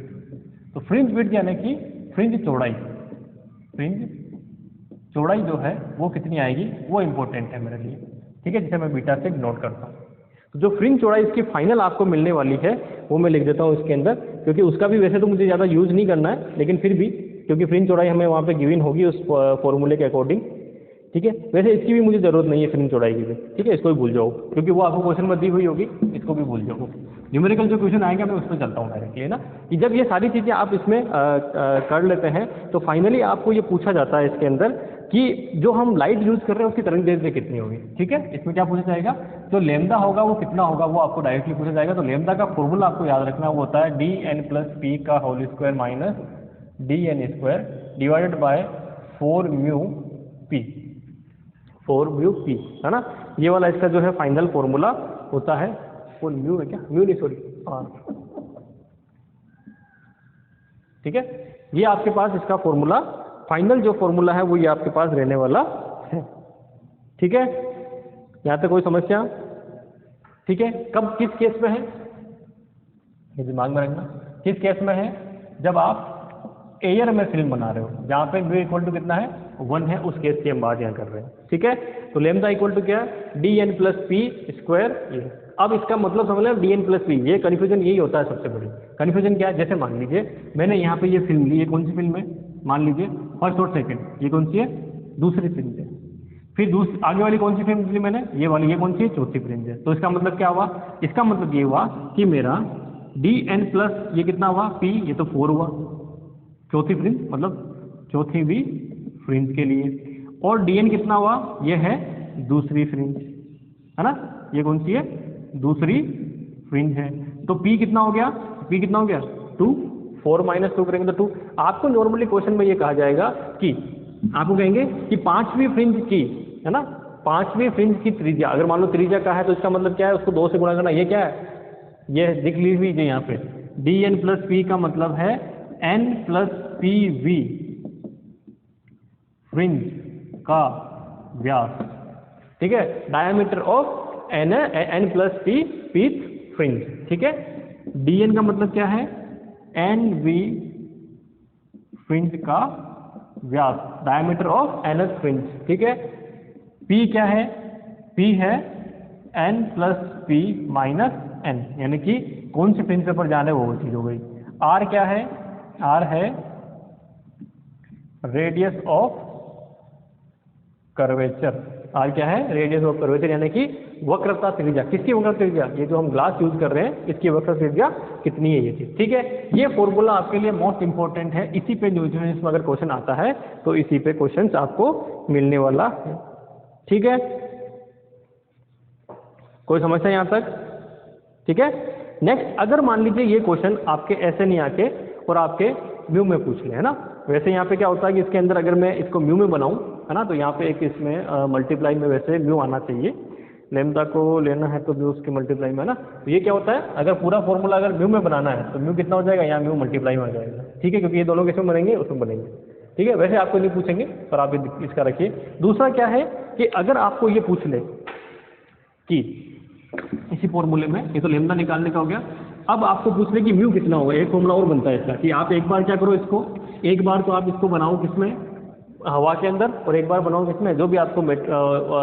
तो फ्रिंज विड्थ यानी कि फ्रिंज चौड़ाई, फ्रिंज चौड़ाई जो है वो कितनी आएगी, वो इंपॉर्टेंट है मेरे लिए, ठीक है, जिसे मैं बीटा से नोट करता हूँ। तो जो फ्रिंज चौड़ाई इसकी फाइनल आपको मिलने वाली है वो मैं लिख देता हूँ इसके अंदर, क्योंकि उसका भी वैसे तो मुझे ज़्यादा यूज़ नहीं करना है, लेकिन फिर भी क्योंकि फ्रिंज चौड़ाई हमें वहाँ पे गिवन होगी उस फॉर्मूले के अकॉर्डिंग, ठीक है। वैसे इसकी भी मुझे ज़रूरत नहीं है फ्रिंज चौड़ाई की भी, ठीक है, इसको भी भूल जाओ क्योंकि वो आपको क्वेश्चन में दी हुई होगी, इसको भी भूल जाओ। न्यूमेरिकल जो क्वेश्चन आएगा मैं उस पर चलता हूँ डायरेक्टली, है ना, कि जब ये सारी चीज़ें आप इसमें कर लेते हैं तो फाइनली आपको ये पूछा जाता है इसके अंदर कि जो हम लाइट यूज़ कर रहे हैं उसकी तरंग दैर्ध्य कितनी होगी, ठीक है। इसमें क्या पूछा जाएगा, जो लेमदा होगा वो कितना होगा वो आपको डायरेक्टली पूछा जाएगा। तो लेमदा का फॉर्मूला आपको याद रखना, वो होता है dn+p का whole square minus dn square divided by 4μp, 4μp, है ना। ये वाला इसका जो है फाइनल फॉर्मूला होता है, वो म्यू है क्या, म्यू नहीं सॉरी आर, ठीक है। ये आपके पास इसका फॉर्मूला फाइनल जो फॉर्मूला है वो ये आपके पास रहने वाला है। ठीक है, यहाँ तक कोई समस्या? ठीक है, कब किस केस में है ये दिमाग में रखना, किस केस में है? जब आप एयर में फिल्म बना रहे हो जहाँ पे म्यू इक्वल टू कितना है 1 है, उस केस की हम बात यहाँ कर रहे हैं। ठीक है, तो लेमदा इक्वल टू क्या है D N plus P square. अब इसका मतलब समझ लें डी एन प्लस पी, ये कन्फ्यूजन यही होता है सबसे बड़ी कन्फ्यूजन क्या है, जैसे मान लीजिए मैंने यहाँ पे ये फिल्म ली, ये कौन सी फिल्म है मान लीजिए फर्स्ट और सेकंड, ये कौन सी है दूसरी फिल्म है। फिर आगे वाली कौन सी फिल्म ली मैंने, ये वाली, ये कौन सी है चौथी फिल्म है। तो इसका मतलब क्या हुआ, इसका मतलब ये हुआ कि मेरा डी एन प्लस ये कितना हुआ पी, ये तो 4 हुआ चौथी फ्रिंज, मतलब चौथी भी फ्रिंज के लिए, और डी एन कितना हुआ, ये है दूसरी फ्रिंज है ना, ये कौन सी है दूसरी फ्रिंज है। तो पी कितना हो गया, पी कितना हो गया 2, 4 माइनस 2 करेंगे तो 2। आपको नॉर्मली क्वेश्चन में ये कहा जाएगा कि आपको कहेंगे कि पांचवी फ्रिंज की है ना, पांचवी फ्रिंज की त्रिज्या, अगर मान लो त्रिज्या का है तो इसका मतलब क्या है उसको 2 से गुणा करना, ये क्या है ये लिख लीजिए यहाँ पे डी एन प्लस पी का मतलब है एन प्लस पी वी फ्रिंज का व्यास। ठीक है, diameter of N plus P pth fringe. ठीक है, डी एन का मतलब क्या है एन वी फ्रिंज का व्यास, डायमीटर ऑफ एन फ्रिंज। ठीक है, पी क्या है, पी है N plus P minus N, यानी कि कौन सी फ्रिंज पर जाने वो चीज हो गई। आर क्या है, आर है रेडियस ऑफ कर्वेचर, आर क्या है रेडियस ऑफ कर्वेचर, यानी कि वक्रता त्रिज्या। किसकी वक्र त्रिज्या, ये जो हम ग्लास यूज कर रहे हैं इसकी वक्र त्रिज्या कितनी है ये चीज। ठीक है, ये फॉर्मूला आपके लिए मोस्ट इंपॉर्टेंट है, इसी पे न्यूट्रिएंट्स में अगर क्वेश्चन आता है तो इसी पे क्वेश्चन आपको मिलने वाला है। ठीक है, कोई समस्या यहाँ तक? ठीक है, नेक्स्ट अगर मान लीजिए ये क्वेश्चन आपके ऐसे नहीं आके और आपके म्यू में पूछ ले है ना, वैसे यहाँ पे क्या होता है कि इसके अंदर अगर मैं इसको म्यू में बनाऊं है ना, तो यहाँ पे एक इसमें मल्टीप्लाई में वैसे म्यू आना चाहिए, लेमदा को लेना है तो म्यू उसके मल्टीप्लाई में है ना। तो ये क्या होता है अगर पूरा फॉर्मूला अगर म्यू में बनाना है तो म्यू कितना हो जाएगा, यहाँ म्यू मल्टीप्लाई में आ जाएगा। ठीक है, क्योंकि ये दोनों किसमें बनेंगे उसमें बनेंगे। ठीक है, वैसे आपको नहीं पूछेंगे पर आप इसका रखिए। दूसरा क्या है कि अगर आपको ये पूछ ले कि इसी फॉर्मूले में, ये तो लेमदा निकालने का हो गया, अब आपको पूछ ले कि म्यू कितना होगा, एक फॉर्मूला और बनता है इसका कि आप एक बार क्या करो इसको, एक बार तो आप इसको बनाओ किसमें हवा के अंदर, और एक बार बनाओ किसमें जो भी आपको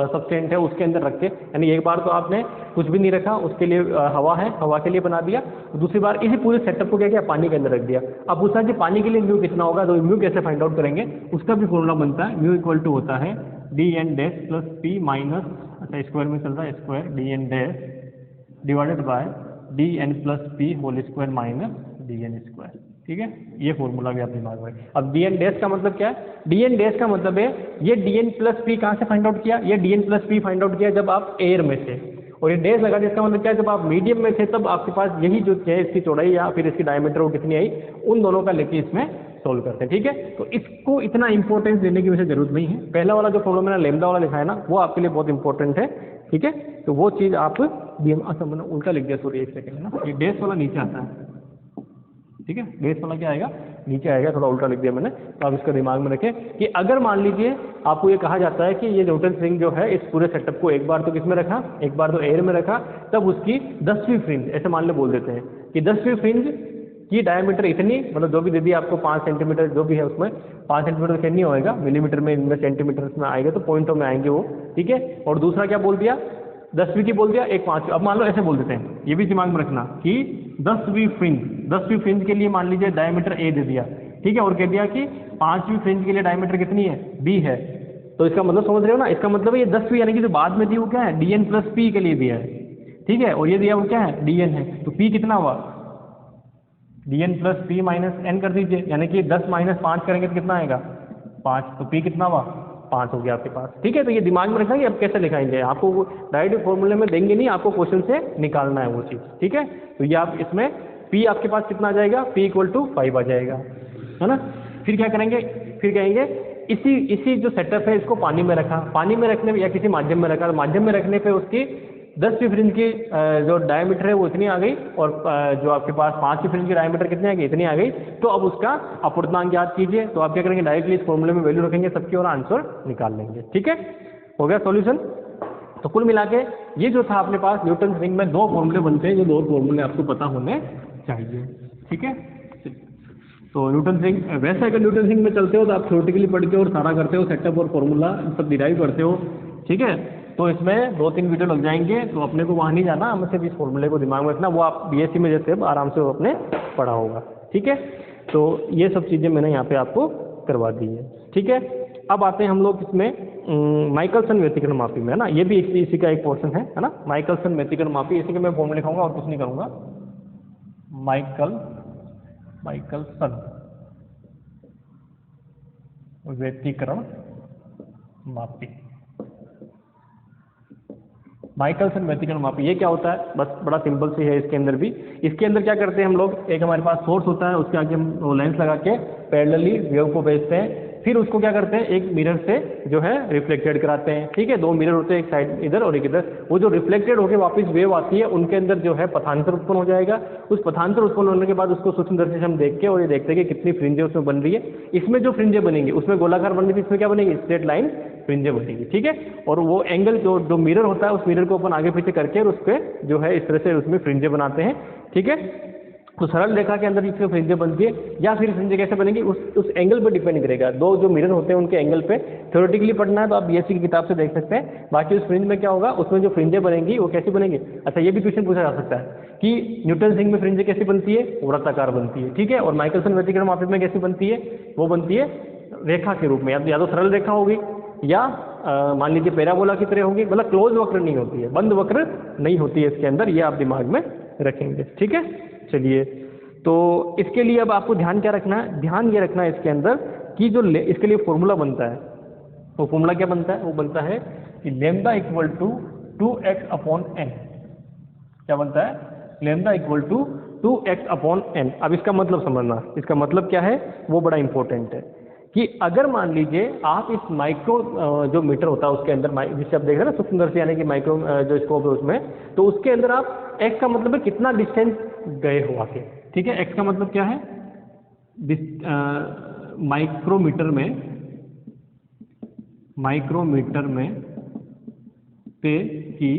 सब्सटेंट है उसके अंदर रख के, यानी एक बार तो आपने कुछ भी नहीं रखा उसके लिए हवा है, हवा के लिए बना दिया, दूसरी बार इसी पूरे सेटअप को क्या किया पानी के अंदर रख दिया। अब पूछा कि पानी के लिए म्यू कितना होगा, तो म्यू कैसे फाइंड आउट करेंगे, उसका भी फॉर्मूला बनता है, म्यू इक्वल टू होता है D N dash plus P minus, अच्छा स्क्वायर में चल रहा है square D N dash divided by D N plus P whole square minus D N square. ठीक है, ये फॉर्मूला भी आप दिमाग में। अब डी एन डैश का मतलब क्या है, डी एन डैश का मतलब है ये डी एन प्लस पी कहाँ से फाइंड आउट किया, ये D N plus P find out किया जब आप एयर में थे, और ये डैश लगा जिसका मतलब क्या है जब आप मीडियम में थे तब आपके पास यही जो है इसकी चौड़ाई या फिर इसकी डायमीटर वो कितनी आई, उन दोनों का लेके इसमें सोल्व करते हैं। ठीक है, तो इसको इतना इंपॉर्टेंस देने की वैसे जरूरत नहीं है। पहला वाला जो फॉर्मूला मैंने लेमदा वाला लिखा है ना, वो आपके लिए बहुत इंपॉर्टेंट है। ठीक है, तो वो चीज़ आप अच्छा मैंने उल्टा लिख दिया, सॉरी एक सेकंड है ना, ये डैश वाला नीचे आता है। ठीक है, डैश वाला क्या आएगा नीचे आएगा, थोड़ा उल्टा लिख दिया मैंने, तो आप इसका दिमाग में रखें कि अगर मान लीजिए आपको ये कहा जाता है कि ये न्यूटन रिंग जो है इस पूरे सेटअप को एक बार तो किसमें रखा, एक बार तो एयर में रखा, तब उसकी 10वीं फ्रिंज ऐसे मान ले बोल देते हैं कि 10वीं फ्रिंज की डायमीटर इतनी, मतलब जो भी दे दी आपको 5 सेंटीमीटर जो भी है उसमें 5 सेंटीमीटर से नहीं होएगा, मिलीमीटर में इनमें सेंटीमीटर में आएगा तो पॉइंटों में आएंगे वो। ठीक है, और दूसरा क्या बोल दिया 10वीं की बोल दिया, एक 5वीं। अब मान लो ऐसे बोल देते हैं, ये भी दिमाग में रखना कि 10वीं फ्रिंज के लिए मान लीजिए डायमीटर ए दे दिया। ठीक है, और कह दिया कि 5वीं फ्रिंज के लिए डायमीटर कितनी है बी है, तो इसका मतलब समझ रहे हो ना, इसका मतलब ये 10वीं यानी कि जो बाद में दी वो क्या है डी एन प्लस पी के लिए दिया है। ठीक है, और ये दिया वो क्या है डी एन है, तो पी कितना हुआ D N plus P minus N कर दीजिए, यानी कि 10 माइनस 5 करेंगे तो कितना आएगा 5, तो पी कितना हुआ 5 हो गया आपके पास। ठीक है, तो ये दिमाग में रखना कि अब कैसे लिखाएंगे, आपको डायरेक्ट फॉर्मूले में देंगे नहीं, आपको क्वेश्चन से निकालना है वो चीज़। ठीक है, तो ये आप इसमें पी आपके पास कितना आ जाएगा, पी इक्वल टू 5 आ जाएगा, है ना। फिर क्या करेंगे, फिर कहेंगे इसी जो सेटअप है इसको पानी में रखा, पानी में रखने में या किसी माध्यम में रखा, तो माध्यम में रखने पे उसकी 10वीं फ्रिंज की जो डायमीटर है वो इतनी आ गई, और जो आपके पास 5वीं फ्रिंज की डायमीटर कितनी आ गई, इतनी आ गई। तो अब उसका अपूर्णांक याद कीजिए। तो आप क्या करेंगे, डायरेक्टली इस फॉर्मूले में वैल्यू रखेंगे सबकी और आंसर निकाल लेंगे। ठीक है, हो गया सॉल्यूशन। तो कुल मिला के ये जो था अपने पास न्यूटन रिंग में 2 फॉर्मूले बनते हैं, जो 2 फॉर्मूले आपको पता होने चाहिए। ठीक है, तो न्यूटन रिंग, वैसे अगर न्यूटन रिंग में चलते हो तो आप थ्योरेटिकली पढ़ते हो और सारा करते हो, सेटअप और फॉर्मूला सब डिराइव करते हो। ठीक है, तो इसमें 2-3 वीडियो लग जाएंगे, तो अपने को वहाँ नहीं जाना, हमें सिर्फ इस फॉर्मूले को दिमाग में रखना। वो आप बीएससी में जैसे आराम से वो अपने पढ़ा होगा। ठीक है, तो ये सब चीज़ें मैंने यहाँ पे आपको करवा दी है। ठीक है, अब आते हैं हम लोग इसमें माइकलसन व्यतिकरण मापी में, है ना। ये भी इसी का एक पोर्शन है ना, माइकलसन व्यतिकरण मापी। इसी के मैं फॉर्मूले लिखाऊंगा और कुछ नहीं करूँगा। माइकलसन व्यतिकरण मापी, माइकलसन व्यतिकरण मापी, ये क्या होता है, बस बड़ा सिंपल सी है। इसके अंदर भी, इसके अंदर क्या करते हैं हम लोग, एक हमारे पास सोर्स होता है, उसके आगे हम लेंस लगा के पैरेलली वेव को भेजते हैं, फिर उसको क्या करते हैं, एक मिरर से जो है रिफ्लेक्टेड कराते हैं। ठीक है, 2 मिरर होते हैं, एक साइड इधर और एक इधर। वो जो रिफ्लेक्टेड होकर वापस वेव आती है, उनके अंदर जो है पथांतर उत्पन्न हो जाएगा। उस पथांतर उत्पन्न होने के बाद उसको सूक्ष्मदर्शी से हम देख के और ये देखते हैं कि कितनी फ्रिंजें उसमें बन रही है। इसमें जो फ्रिंजें बनेंगी उसमें गोलाकार बन रही थी, इसमें क्या बनेगी, स्ट्रेट लाइन फ्रिंजें बनेगी। ठीक है, और वो एंगल जो मिरर होता है, उस मिरर को अपन आगे पीछे करके और उस पर जो है इस तरह से उसमें फ्रिंजें बनाते हैं। ठीक है, तो सरल रेखा के अंदर इसमें फ्रिंजें बनती है, या फिर फ्रिंजें कैसे बनेंगी उस एंगल पर डिपेंड करेगा। 2 जो मिरर होते हैं उनके एंगल पे, थ्योरेटिकली पढ़ना है तो आप बीएससी की किताब से देख सकते हैं। बाकी उस फ्रिंज में क्या होगा, उसमें जो फ्रिंजें बनेंगी वो कैसी बनेंगी। अच्छा, ये भी क्वेश्चन पूछा जा सकता है कि न्यूटन रिंग में फ्रिंजें कैसी बनती है, वृत्ताकार बनती है। ठीक है, और माइकलसन व्यतिकरण मापी में कैसी बनती है, वो बनती है रेखा के रूप में, या तो सरल रेखा होगी, या मान लीजिए पैराबोला की तरह होगी, मतलब क्लोज वक्र नहीं होती है, बंद वक्र नहीं होती है इसके अंदर। ये आप दिमाग में रखेंगे। ठीक है, चलिए, तो इसके लिए अब आपको ध्यान क्या रखना है, ध्यान ये रखना है इसके अंदर कि जो इसके लिए फॉर्मूला बनता है, वो फॉर्मूला क्या बनता है, वो बनता है कि लैम्डा इक्वल टू 2x/n। क्या बनता है, लैम्डा इक्वल टू 2x/n। अब इसका मतलब समझना, इसका मतलब क्या है वो बड़ा इंपॉर्टेंट है कि अगर मान लीजिए आप इस माइक्रो जो मीटर होता है उसके अंदर, जिससे आप देख रहे हैं ना सूक्ष्मदर्शी, यानी कि माइक्रो जो स्कोप है उसमें, तो उसके अंदर आप x का मतलब है कितना डिस्टेंस गए हो आके। ठीक है, x का मतलब क्या है, माइक्रोमीटर में तय की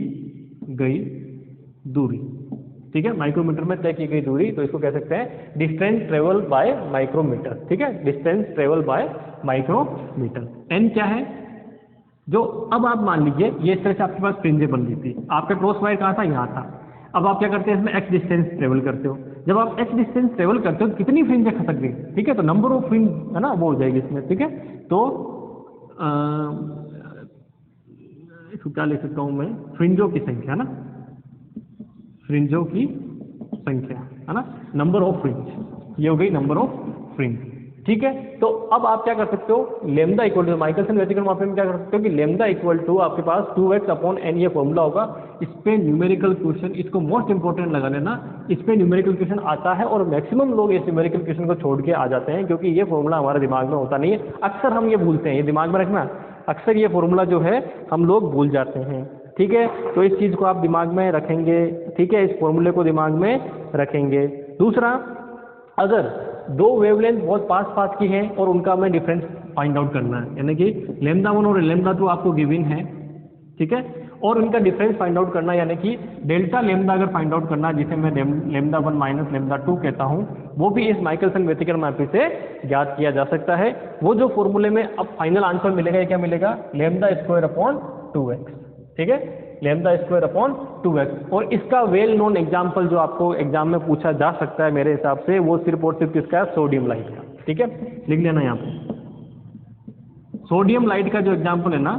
गई दूरी। ठीक है, माइक्रोमीटर में तय की गई दूरी, तो इसको कह सकते हैं डिस्टेंस ट्रेवल बाय माइक्रोमीटर। ठीक है, distance travel by micrometre. n क्या है, जो अब आप मान लीजिए ये इस तरह से आपके पास फ्रिंजें बन रही थी, आपका क्रॉस वायर कहाँ था, यहाँ था। अब आप क्या करते हैं, इसमें x डिस्टेंस ट्रेवल करते हो। जब आप x डिस्टेंस ट्रेवल करते हो, कितनी फ्रिंजें खसक गई। ठीक है, तो नंबर ऑफ फ्रिंज है ना, वो हो जाएगी इसमें। ठीक है, तो इसको क्या लिख सकता हूँ मैं, फ्रिंजों की संख्या ना, फ्रिंजों की संख्या है ना, नंबर ऑफ फ्रिंज, ये हो गई नंबर ऑफ फ्रिंज। ठीक है, तो अब आप क्या कर सकते हो, लैम्डा इक्वल टू, माइकलसन व्यतिकरण मापी में क्या कर सकते हो कि लैम्डा इक्वल टू आपके पास 2x/n ये फॉर्मूला होगा। इस पे न्यूमेरिकल क्वेश्चन, इसको मोस्ट इंपोर्टेंट लगा लेना, इस पे न्यूमेरिकल क्वेश्चन आता है और मैक्सिमम लोग इस न्यूमेरिकल क्वेश्चन को छोड़ के आ जाते हैं, क्योंकि ये फॉर्मूला हमारे दिमाग में होता नहीं है। अक्सर हम ये भूलते हैं, ये दिमाग में रखना, अक्सर ये फॉर्मूला जो है हम लोग भूल जाते हैं। ठीक है, तो इस चीज़ को आप दिमाग में रखेंगे। ठीक है, इस फॉर्मूले को दिमाग में रखेंगे। दूसरा, अगर 2 वेवलेंथ बहुत पास की हैं और उनका हमें डिफरेंस फाइंड आउट करना है, यानी कि λ1 और λ2 आपको गिवन है। ठीक है, और उनका डिफरेंस फाइंड आउट करना, यानी कि डेल्टा लैम्डा अगर फाइंड आउट करना, जिसे मैं λ1 माइनस λ2 कहता हूँ, वो भी इस माइकलसन व्यतिकरण मापी से ज्ञात किया जा सकता है। वो जो फॉर्मूले में अब फाइनल आंसर मिलेगा, क्या मिलेगा, λ²/2x। ठीक है, λ²/2x। और इसका वेल नोन एग्जाम्पल जो आपको एग्जाम में पूछा जा सकता है मेरे हिसाब से, वो सिर्फ और सिर्फ किसका है, सोडियम लाइट का। ठीक है, लिख लेना यहाँ पे, सोडियम लाइट का जो एग्जाम्पल है ना।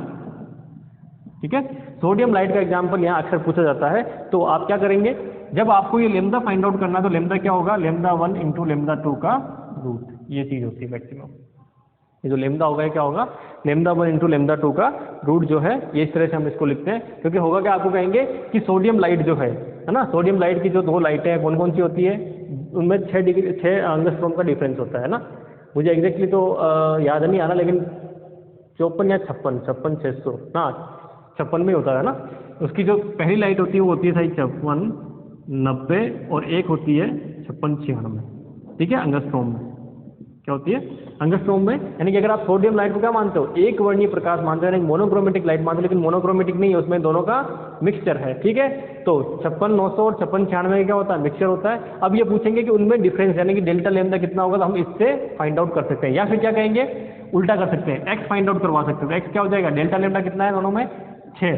ठीक है, सोडियम लाइट का एग्जाम्पल यहाँ अक्सर पूछा जाता है। तो आप क्या करेंगे, जब आपको ये लैम्डा फाइंड आउट करना है, तो लैम्डा क्या होगा, λ1 इंटू λ2 का रूट, ये चीज़ होती है मैक्सिमम। ये जो लैम्डा होगा ये क्या होगा, λ1 इंटू λ2 का रूट जो है, ये इस तरह से हम इसको लिखते हैं। क्योंकि होगा क्या, आपको कहेंगे कि सोडियम लाइट जो है ना, सोडियम लाइट की जो 2 लाइटें हैं कौन कौन सी होती है, उनमें 6 एंगस्ट्रॉम का डिफरेंस होता है ना। मुझे एग्जैक्टली तो याद नहीं आ रहा, लेकिन 54 या 56 600 ना, 56 में होता है ना। उसकी जो पहली लाइट होती है वो होती है सही 56, 90 और एक होती है 56, 96, ठीक है, अंगस्ट्रोम में। क्या होती है? अंगस्ट्रोम में। यानी कि अगर आप सोडियम लाइट को क्या मानते हो? एक वर्णीय प्रकाश मानते हो, यानी मोनोक्रोमेटिक लाइट मानते हो, लेकिन मोनोक्रोमेटिक नहीं है, उसमें दोनों का मिक्सचर है, ठीक है। तो 56, 900 और 56, 96 क्या होता है? मिक्सचर होता है। अब ये पूछेंगे कि उनमें डिफरेंस यानी कि डेल्टा लैम्डा कितना होगा, तो हम इससे फाइंड आउट कर सकते हैं, या फिर क्या कहेंगे, उल्टा कर सकते हैं, एक्स फाइंड आउट करवा सकते हैं। एक्स क्या हो जाएगा? डेल्टा लैम्डा कितना है दोनों में? 6।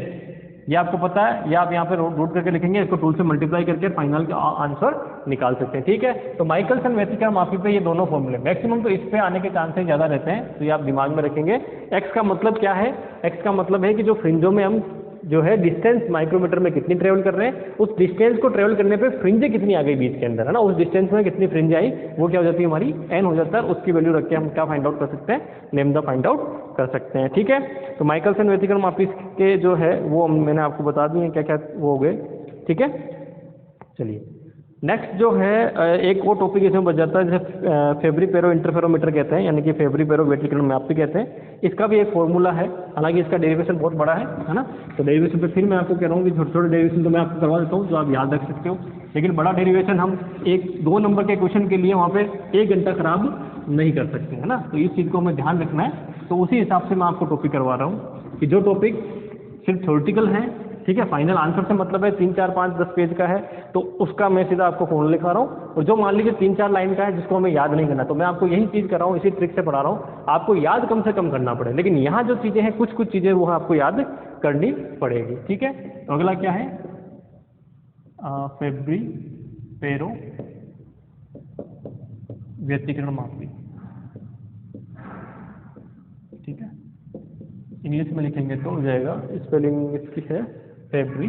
ये आपको पता है, या आप यहाँ पे रूट करके लिखेंगे, इसको टूल से मल्टीप्लाई करके फाइनल का आंसर निकाल सकते हैं, ठीक है। तो माइकलसन व्यतिकरण मापी पे ये दोनों फॉर्मूले मैक्सिमम तो इस पे आने के चांसेस ज़्यादा रहते हैं, तो ये आप दिमाग में रखेंगे। एक्स का मतलब क्या है? एक्स का मतलब है कि जो फ्रिंजों में हम जो है डिस्टेंस माइक्रोमीटर में कितनी ट्रेवल कर रहे हैं, उस डिस्टेंस को ट्रेवल करने पे फ्रिंजें कितनी आ गई बीच के अंदर, है ना, उस डिस्टेंस में कितनी फ्रिंज आई, वो क्या हो जाती है हमारी एन हो जाता है। उसकी वैल्यू रख के हम क्या फाइंड आउट कर सकते हैं? लैम्डा फाइंड आउट कर सकते हैं, ठीक है। तो माइकलसन व्यतिकरण मापी के जो है वो मैंने आपको बता दिए क्या क्या वो हो गए, ठीक है। चलिए नेक्स्ट जो है एक और टॉपिक इसमें बच जाता है, जैसे फेब्री पेरो इंटरफेरोमीटर कहते हैं, यानी कि फेब्री पेरो व्यतिकरण मापी कहते हैं। इसका भी एक फॉर्मूला है, हालांकि इसका डेरिवेशन बहुत बड़ा है ना। तो डेरिवेशन पे फिर मैं आपको कह रहा हूँ कि छोटे छोटे डेरिवेशन तो मैं आपको करवा देता हूँ जो आप याद रख सकते हो, लेकिन बड़ा डेरिवेशन हम 1-2 नंबर के क्वेश्चन के लिए वहाँ पे 1 घंटा खराब नहीं कर सकते, है ना। तो इस चीज़ को हमें ध्यान रखना है। तो उसी हिसाब से मैं आपको टॉपिक करवा रहा हूँ कि जो टॉपिक सिर्फ थ्योरेटिकल है, ठीक है, फाइनल आंसर से मतलब है 3, 4, 5, 10 पेज का है, तो उसका मैं सीधा आपको फॉर्मूला लिखा रहा हूँ। और जो मान लीजिए 3-4 लाइन का है जिसको हमें याद नहीं करना, तो मैं आपको यही चीज़ कर रहा हूँ, इसी ट्रिक से पढ़ा रहा हूँ, आपको याद कम से कम करना पड़े, लेकिन यहाँ जो चीज़ें हैं कुछ कुछ चीज़ें वो आपको याद करनी पड़ेगी, ठीक है। तो अगला क्या है? फेब्री पेरो व्यतिकरण मापी, ठीक है। इंग्लिश में लिखेंगे तो हो जाएगा, स्पेलिंग इसकी है फेब्री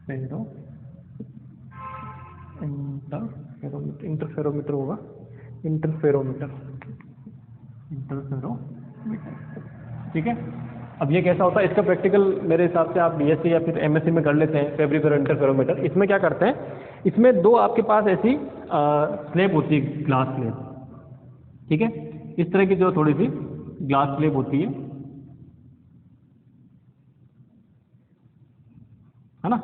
पेरो इंटरफेरोमीटर होगा, इंटरफेरोमीटर, ठीक है। अब ये कैसा होता है, इसका प्रैक्टिकल मेरे हिसाब से आप बीएससी या फिर एमएससी में कर लेते हैं। फेब्री पेरो इंटरफेरोमीटर, इसमें क्या करते हैं, इसमें 2 आपके पास ऐसी स्लेब होती है, ग्लास स्लेब, ठीक है, इस तरह की जो थोड़ी सी ग्लास स्लेब होती है ना।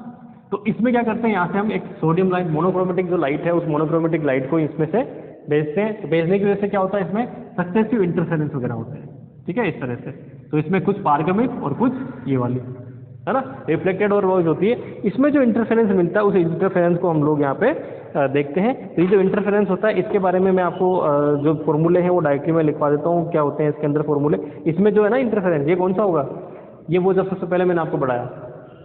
तो इसमें क्या करते हैं, यहाँ से हम एक सोडियम लाइट, मोनोक्रोमेटिक जो लाइट है, उस मोनोक्रोमेटिक लाइट को इसमें से भेजते हैं। तो भेजने की वजह से क्या होता है, इसमें सक्सेसिव इंटरफेरेंस वगैरह होते हैं, ठीक है, इस तरह से। तो इसमें कुछ पारगमिक और कुछ ये वाली, है ना, रिफ्लेक्टेड और वो होती है। इसमें जो इंटरफेरेंस मिलता है उस इंटरफेरेंस को हम लोग यहाँ पे देखते हैं। तो ये जो इंटरफेरेंस होता है इसके बारे में मैं आपको जो फॉर्मूले हैं वो डायरेक्टली मैं लिखवा देता हूँ, क्या होते हैं इसके अंदर फॉर्मूले। इसमें जो है ना इंटरफेरेंस, ये कौन सा होगा, ये वो जब सबसे पहले मैंने आपको बढ़ाया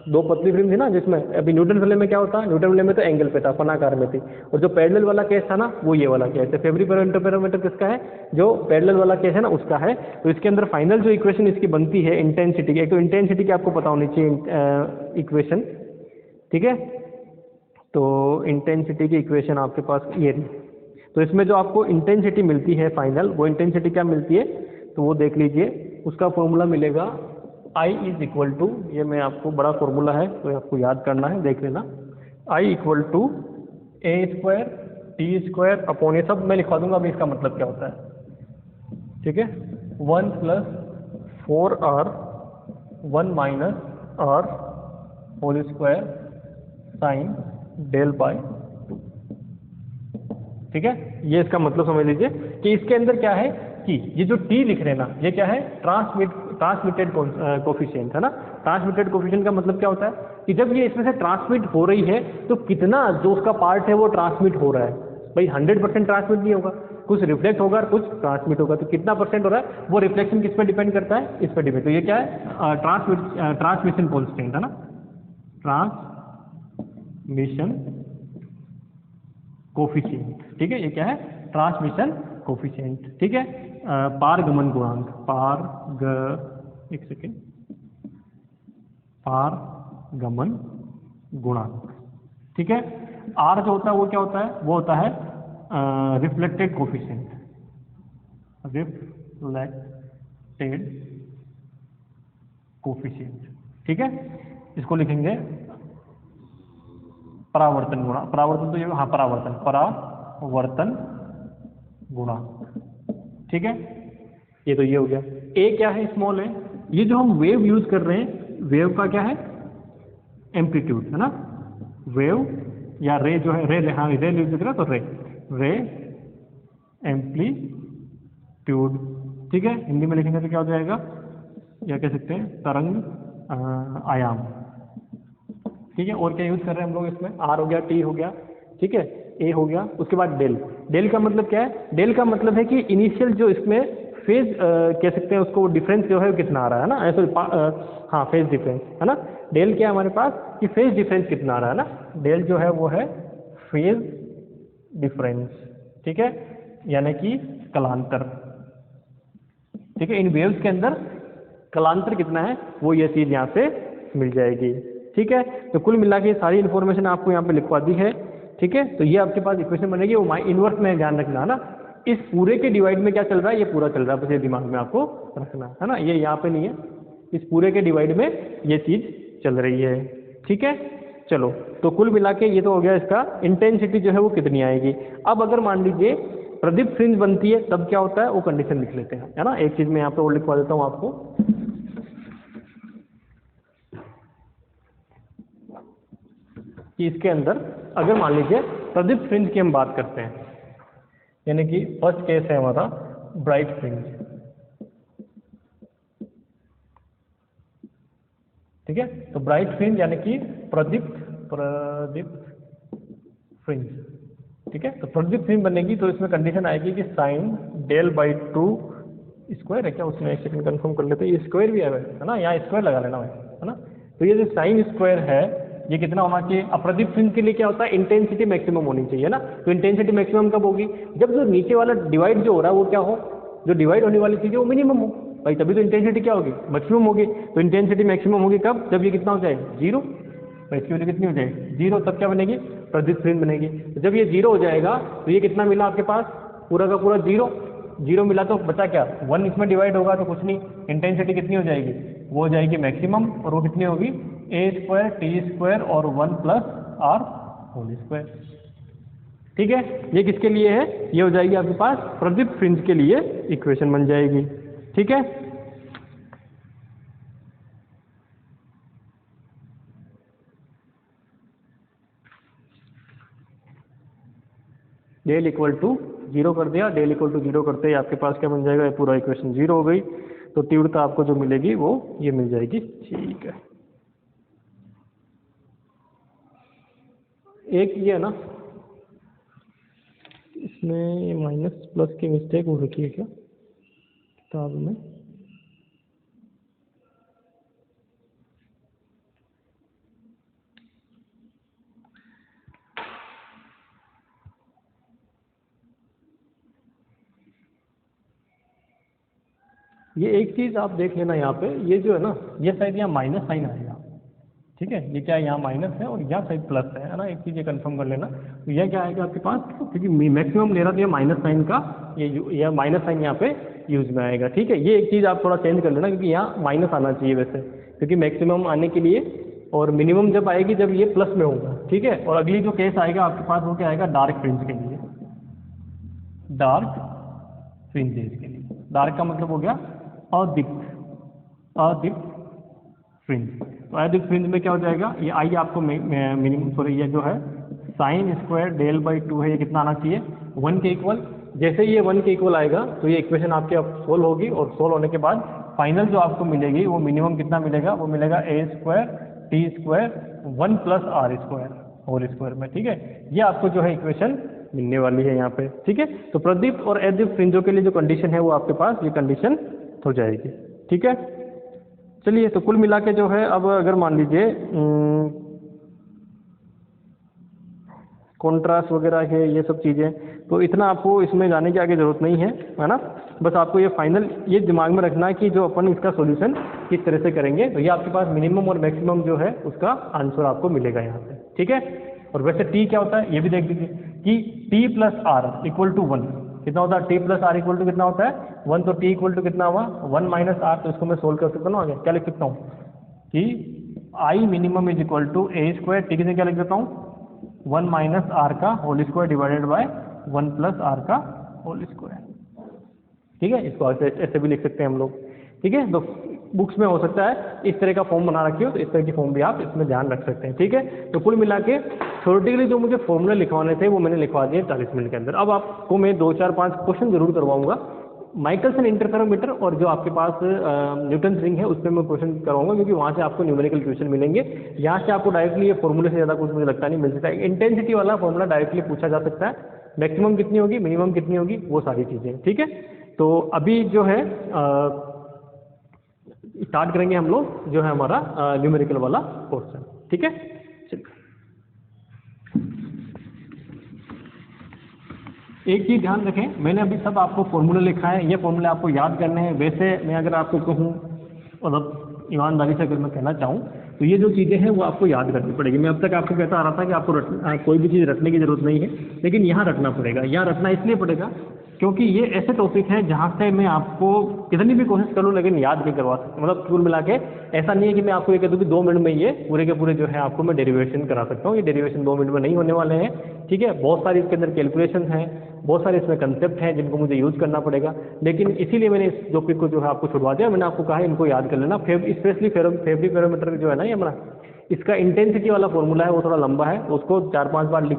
2 पतली फिल्म थी ना, जिसमें अभी न्यूटन फिल्म में क्या होता है, न्यूटन फिल्म में तो एंगल पे था, फनाकार में थी, और जो पैरेलल वाला केस था ना वो ये वाला केस है। फेब्री पेरो इंटरफेरोमीटर किसका है, जो पैरेलल वाला केस है ना उसका है। तो इसके अंदर फाइनल जो इक्वेशन इसकी बनती है इंटेंसिटी की, एक तो इंटेंसिटी की आपको पता होनी चाहिए इक्वेशन, ठीक है। तो इंटेंसिटी की इक्वेशन आपके पास ये रही। तो इसमें जो आपको इंटेंसिटी मिलती है फाइनल, वो इंटेंसिटी क्या मिलती है, तो वो देख लीजिए, उसका फॉर्मूला मिलेगा I इज इक्वल टू, ये मैं आपको बड़ा फॉर्मूला है तो आपको याद करना है, देख लेना, I equal to a² t² upon, ये सब मैं लिखवा दूंगा, अभी इसका मतलब क्या होता है, ठीक है, 1 + 4r 1 - r whole square sine del by 2, ठीक है। ये इसका मतलब समझ लीजिए कि इसके अंदर क्या है कि ये जो t लिख रहे हैं ना, ये क्या है, ट्रांसमिटेड कोफिशिएंट, है ना। ट्रांसमिटेड कोफिशिएंट का मतलब क्या होता है कि जब ये इसमें से ट्रांसमिट हो रही है तो कितना जो उसका पार्ट है वो ट्रांसमिट हो रहा है। भाई 100% ट्रांसमिट नहीं होगा, कुछ रिफ्लेक्ट होगा और कुछ ट्रांसमिट होगा, तो कितना परसेंट हो रहा है वो रिफ्लेक्शन किस पर डिपेंड करता है, इस पर डिपेंड। तो ये क्या है, ट्रांसमिशन कांस्टेंट, है ना, ट्रांसमिशन कोफिशिएंट, ठीक है। ये क्या है, ट्रांसमिशन कोफिशिएंट, ठीक है। पारगमन गुणांक, एक सेकेंड, पारगमन गुणांक, ठीक है। आर जो होता है वो क्या होता है, वो होता है रिफ्लेक्टेड कोफिशिएंट, रिफ्लेक्टेड कोफिशिएंट, ठीक है। इसको लिखेंगे परावर्तन गुणांक, परावर्तन तो ये, हाँ परावर्तन गुणांक, ठीक है। ये तो ये हो गया। ए क्या है, स्मॉल है, ये जो हम वेव यूज कर रहे हैं, वेव का क्या है, एम्पलीट्यूड है ना, वेव या रे जो है, रे, हाँ रे यूज कर रहे तो रे एम्पलीट्यूड, ठीक है। हिंदी में लिखेंगे तो क्या हो जाएगा, या कह सकते हैं तरंग आयाम, ठीक है। और क्या यूज कर रहे हैं हम लोग इसमें, आर हो गया, टी हो गया, ठीक है, ए हो गया, उसके बाद डेल। डेल का मतलब क्या है, डेल का मतलब है कि इनिशियल जो इसमें फेज कह सकते हैं उसको, डिफरेंस जो है वो कितना आ रहा है ना, ऐसे हाँ फेज डिफरेंस है ना। डेल क्या है हमारे पास कि फेज डिफरेंस कितना आ रहा है ना, डेल जो है वो है फेज डिफरेंस, ठीक है, यानी कि कलांतर, ठीक है। इन वेव्स के अंदर कलांतर कितना है वो ये चीज यहाँ पे मिल जाएगी, ठीक है। तो कुल मिला के सारी इन्फॉर्मेशन आपको यहाँ पे लिखवा दी है, ठीक है। तो ये आपके पास इक्वेशन बनेगी, वो इनवर्स में ध्यान रखना है ना, इस पूरे के डिवाइड में क्या चल रहा है, ये पूरा चल रहा है, बस ये दिमाग में आपको रखना है ना, ये यहाँ पे नहीं है, इस पूरे के डिवाइड में ये चीज चल रही है, ठीक है। चलो, तो कुल मिला के ये तो हो गया, इसका इंटेंसिटी जो है वो कितनी आएगी। अब अगर मान लीजिए प्रदीप फ्रिंज बनती है तब क्या होता है, वो कंडीशन लिख लेते हैं, है ना। एक चीज मैं यहाँ पे और लिखवा देता हूँ आपको, कि इसके अंदर अगर मान लीजिए प्रदीप फ्रिंज की हम बात करते हैं, यानी कि फर्स्ट केस है हमारा ब्राइट फ्रिंज, ठीक है। तो ब्राइट फ्रिंज यानी कि प्रदीप्त फ्रिंज, ठीक है। तो प्रदीप्त फ्रिंज बनेगी तो इसमें कंडीशन आएगी कि साइन डेल बाई 2 स्क्वायर है क्या, उसमें एक सेकंड कंफर्म कर लेते हैं, ये स्क्वायर भी है ना, यहाँ स्क्वायर लगा लेना है ना। तो ये जो साइन स्क्वायर है ये कितना होना चाहिए, अप्रदीप फ्रिंज के लिए क्या होता है, इंटेंसिटी मैक्सिमम होनी चाहिए ना। तो इंटेंसिटी मैक्सिमम कब होगी, जब जो नीचे वाला डिवाइड जो हो रहा है वो क्या हो, जो डिवाइड होने वाली चीज़ है वो मिनिमम हो भाई, तभी तो इंटेंसिटी क्या होगी, मैक्सिमम होगी। तो इंटेंसिटी मैक्सिमम होगी कब, जब ये कितना हो जाए, जीरो, तो इसकी वजह कितनी हो जाएगी, जीरो, तब क्या बनेगी, प्रदीप फ्रिंज बनेगी। तो जब ये जीरो हो जाएगा तो ये कितना मिला आपके पास, पूरा का पूरा जीरो, जीरो मिला तो बचा क्या, 1 इसमें डिवाइड होगा तो कुछ नहीं, इंटेंसिटी कितनी हो जाएगी, वो हो जाएगी मैक्सिमम, और वो कितनी होगी, ए स्क्वायर टी स्क्वायर और 1 प्लस आर होल स्क्वायर, ठीक है। ये किसके लिए है, ये हो जाएगी आपके पास प्रदीप फ्रिंज के लिए इक्वेशन बन जाएगी, ठीक है। डेल इक्वल टू जीरो कर दिया, डेल इक्वल टू जीरो करते ही आपके पास क्या बन जाएगा, ये पूरा इक्वेशन जीरो हो गई। तो तीव्रता आपको जो मिलेगी वो ये मिल जाएगी, ठीक है। एक ये है ना, इसमें माइनस प्लस की मिस्टेक हो रखी है क्या किताब में, ये एक चीज आप देख लेना यहाँ पे, ये जो है ना, ये शायद यहाँ माइनस साइन आएगा, ठीक है। ये क्या है, यहाँ माइनस है और यहाँ शायद प्लस है ना, एक चीज ये कंफर्म कर लेना। तो यह क्या आएगा आपके पास, क्योंकि मैक्सिमम ले रहा था ये माइनस साइन का, ये माइनस साइन यहाँ पे यूज में आएगा, ठीक है। ये एक चीज आप थोड़ा चेंज कर लेना, क्योंकि यहाँ माइनस आना चाहिए वैसे, क्योंकि मैक्सिमम आने के लिए, और मिनिमम जब आएगी जब ये प्लस में होगा, ठीक है। और अगली जो केस आएगा आपके पास वो क्या आएगा, डार्क फ्रिंज के लिए, डार्क फ्रिंजेस के लिए, डार्क का मतलब हो गया अदीप्त फ्रिंज। तो अदीप्त फ्रिंज में क्या हो जाएगा, ये आई आपको मिनिमम, सॉरी ये जो है साइन स्क्वायर डेल बाई 2 है, ये कितना आना चाहिए, 1 के इक्वल। जैसे ही ये 1 के इक्वल आएगा तो ये इक्वेशन आपके अब सोल्व होगी, और सोल्व होने के बाद फाइनल जो आपको मिलेगी वो मिनिमम कितना मिलेगा, वो मिलेगा A square T square 1 plus R square whole square में, ठीक है। ये आपको जो है इक्वेशन मिलने वाली है यहाँ पे, ठीक है। तो प्रदीप्त और अदीप्त फ्रिंजों के लिए जो कंडीशन है वो आपके पास ये कंडीशन हो जाएगी, ठीक है। चलिए, तो कुल मिला के जो है, अब अगर मान लीजिए कॉन्ट्रास्ट वगैरह है ये सब चीज़ें, तो इतना आपको इसमें जाने की आगे जरूरत नहीं है ना। बस आपको ये फाइनल ये दिमाग में रखना है कि जो अपन इसका सॉल्यूशन किस तरह से करेंगे, तो ये आपके पास मिनिमम और मैक्सिमम जो है उसका आंसर आपको मिलेगा यहाँ पे, ठीक है। और वैसे टी क्या होता है ये भी देख लीजिए कि T plus R equal to 1 कितना होता है, T plus R equal to कितना होता है 1, तो टी इक्वल टू कितना हुआ 1 माइनस आर। तो इसको मैं सोल्व कर सकता हूँ आगे, क्या लिख सकता हूँ कि I minimum is equal to A square, T के क्या लिख देता हूँ 1 माइनस आर का whole square divided by 1 plus R का होल स्क्वायर, ठीक है। इसको ऐसे भी लिख सकते हैं हम लोग, ठीक है। तो बुक्स में हो सकता है इस तरह का फॉर्म बना रखी हो, तो इस तरह की फॉर्म भी आप इसमें ध्यान रख सकते हैं, ठीक है। तो कुल मिला के थ्योरेटिकली जो मुझे फॉर्मूले लिखवाने थे वो मैंने लिखवा दिए 40 मिनट के अंदर। अब आपको मैं 2 4 5 क्वेश्चन जरूर करवाऊंगा। माइकलसन इंटरफेरोमीटर और जो आपके पास न्यूटन रिंग है उस पर मैं क्वेश्चन करवाऊंगा, क्योंकि वहाँ से आपको न्यूमेरिकल क्वेश्चन मिलेंगे। यहाँ से आपको डायरेक्टली ये फॉर्मूले से ज़्यादा कुछ मुझे लगता नहीं मिल सकता है। इंटेंसिटी वाला फॉर्मूला डायरेक्टली पूछा जा सकता है, मैक्सिमम कितनी होगी, मिनिमम कितनी होगी, वो सारी चीज़ें, ठीक है। तो अभी जो है स्टार्ट करेंगे हम लोग जो है हमारा न्यूमेरिकल वाला क्वेश्चन, ठीक है। एक चीज़ ध्यान रखें, मैंने अभी सब आपको फॉर्मूला लिखा है, ये फॉर्मूले आपको याद करने हैं। वैसे मैं अगर आपको कहूँ, मतलब ईमानदारी से अगर मैं कहना चाहूँ, तो ये जो चीज़ें हैं वो आपको याद करनी पड़ेगी। मैं अब तक आपको कहता आ रहा था कि आपको कोई भी चीज़ रटने की ज़रूरत नहीं है, लेकिन यहाँ रटना पड़ेगा। यहाँ रटना इसलिए पड़ेगा क्योंकि ये ऐसे टॉपिक हैं जहाँ से मैं आपको कितनी भी कोशिश करूँ लेकिन याद नहीं करवा सकता। मतलब कुल मिला के ऐसा नहीं है कि मैं आपको ये कह दूँ कि 2 मिनट में ये पूरे के पूरे जो है आपको मैं डेरिवेशन करा सकता हूँ। ये डेरिवेशन 2 मिनट में नहीं होने वाले हैं, ठीक है। बहुत सारी इसके अंदर कैलकुलेशन हैं, बहुत सारे इसमें कंसेप्ट हैं जिनको मुझे यूज़ करना पड़ेगा, लेकिन इसीलिए मैंने इस टॉपिक को जो है आपको छुड़वा दिया। मैंने आपको कहा है इनको याद कर लेना। स्पेशली फेब्रिफेरोमीटर जो है ना ये हमारा, इसका इंटेंसिटी वाला फॉर्मूला है वो थोड़ा लंबा है, उसको 4-5 बार लिख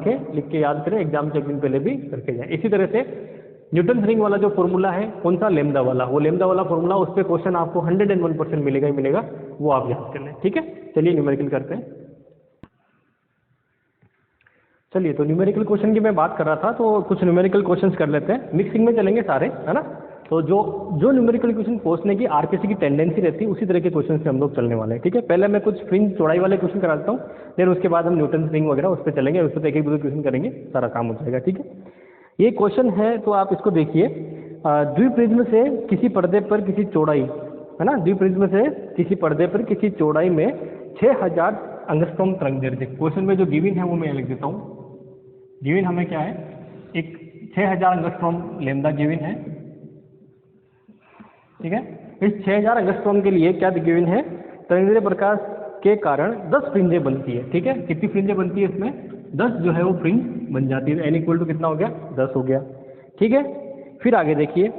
के याद करें, एग्जाम से एक दिन पहले भी करके जाए। इसी तरह से न्यूटन रिंग वाला जो फॉर्मूला है, कौन सा, लैम्डा वाला, वो लैम्डा वाला फॉर्मूला, उस पर क्वेश्चन आपको 101% मिलेगा ही मिलेगा, वो आप याद कर लें, ठीक है। चलिए न्यूमेरिकल करते हैं। चलिए तो न्यूमेरिकल क्वेश्चन की मैं बात कर रहा था, तो कुछ न्यूमेरिकल क्वेश्चंस कर लेते हैं। मिक्सिंग में चलेंगे सारे, है ना। तो जो न्यूमेरिकल क्वेश्चन पूछने की आरपीसी की टेंडेंसी रहती है उसी तरह के क्वेश्चन से हम लोग चलने वाले हैं, ठीक है। पहले मैं कुछ फ्रिंज चौड़ाई वाले क्वेश्चन कराता हूँ, फिर उसके बाद हम न्यूटन रिंग वगैरह उस पर चलेंगे, उस पर एक एक क्वेश्चन करेंगे, सारा काम हो जाएगा, ठीक है। ये क्वेश्चन है तो आप इसको देखिए। द्विप्रिज्म से किसी पर्दे पर किसी चौड़ाई, है ना, द्विप्रिज्म से किसी पर्दे पर किसी चौड़ाई में 6000 एंगस्ट्रॉम तरंगदैर्ध्य। क्वेश्चन में जो गिवन है वो मैं लिख देता हूँ। गिवन हमें क्या है, एक 6000 एंगस्ट्रॉम लैम्डा गिवन है, ठीक है। इस 6000 एंगस्ट्रॉम के लिए क्या गिवन है, तरंगदैर्ध्य प्रकाश के कारण 10 फ्रिंजें बनती है, ठीक है। कितनी फ्रिंजें बनती है इसमें, 10 जो है वो फ्रिंज बन जाती है। n इक्वल टू कितना हो गया, 10 हो गया, ठीक है। फिर आगे देखिए,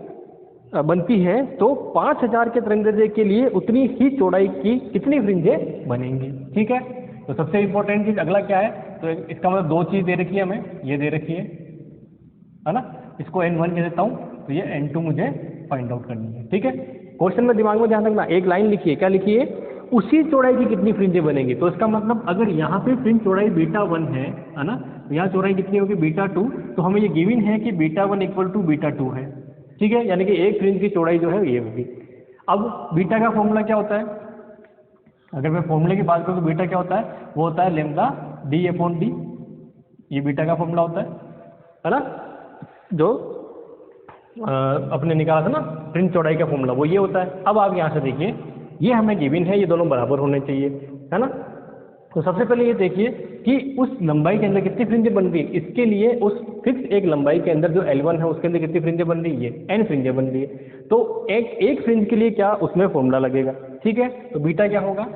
बनती है तो 5000 के तरंगदैर्ध्य के लिए उतनी ही चौड़ाई की कितनी फ्रिंजें बनेंगी, ठीक है। तो सबसे इंपॉर्टेंट चीज अगला क्या है, तो इसका मतलब 2 चीज दे रखी है हमें, ये दे रखी है ना, इसको n1 कह देता हूँ, तो ये n2 मुझे फाइंड आउट करनी है, ठीक है। क्वेश्चन में दिमाग में ध्यान रखना, एक लाइन लिखिए, क्या लिखिए, उसी चौड़ाई की कितनी फ्रिंजें बनेंगी। तो इसका मतलब अगर यहाँ पे फ्रिंज चौड़ाई β1 है ना, यहाँ चौड़ाई कितनी होगी β2, तो हमें ये गिवन है कि β1 इक्वल टू β2 है, ठीक है। यानी कि एक फ्रिंज की चौड़ाई जो है ये होगी। अब बीटा का फॉर्मूला क्या होता है, अगर मैं फॉर्मूले की बात करूँ तो बीटा क्या होता है, वो होता है लैम्डा d/d, ये बीटा का फॉर्मूला होता है ना, जो अपने निकाला था ना फ्रिंज चौड़ाई का फॉर्मूला, वो ये होता है। अब आप यहाँ से देखिए, ये हमें गिवन है, ये दोनों बराबर होने चाहिए, है ना। तो सबसे पहले ये देखिए कि उस लंबाई के अंदर कितनी फ्रिंजें बन रही है, इसके लिए उस फिक्स एक लंबाई के अंदर जो L1 है उसके अंदर कितनी फ्रिंजें बन रही है, n फ्रिंजें बन रही है। तो एक फ्रिंज के लिए क्या उसमें फॉर्मूला लगेगा, ठीक है। तो बीटा क्या होगा,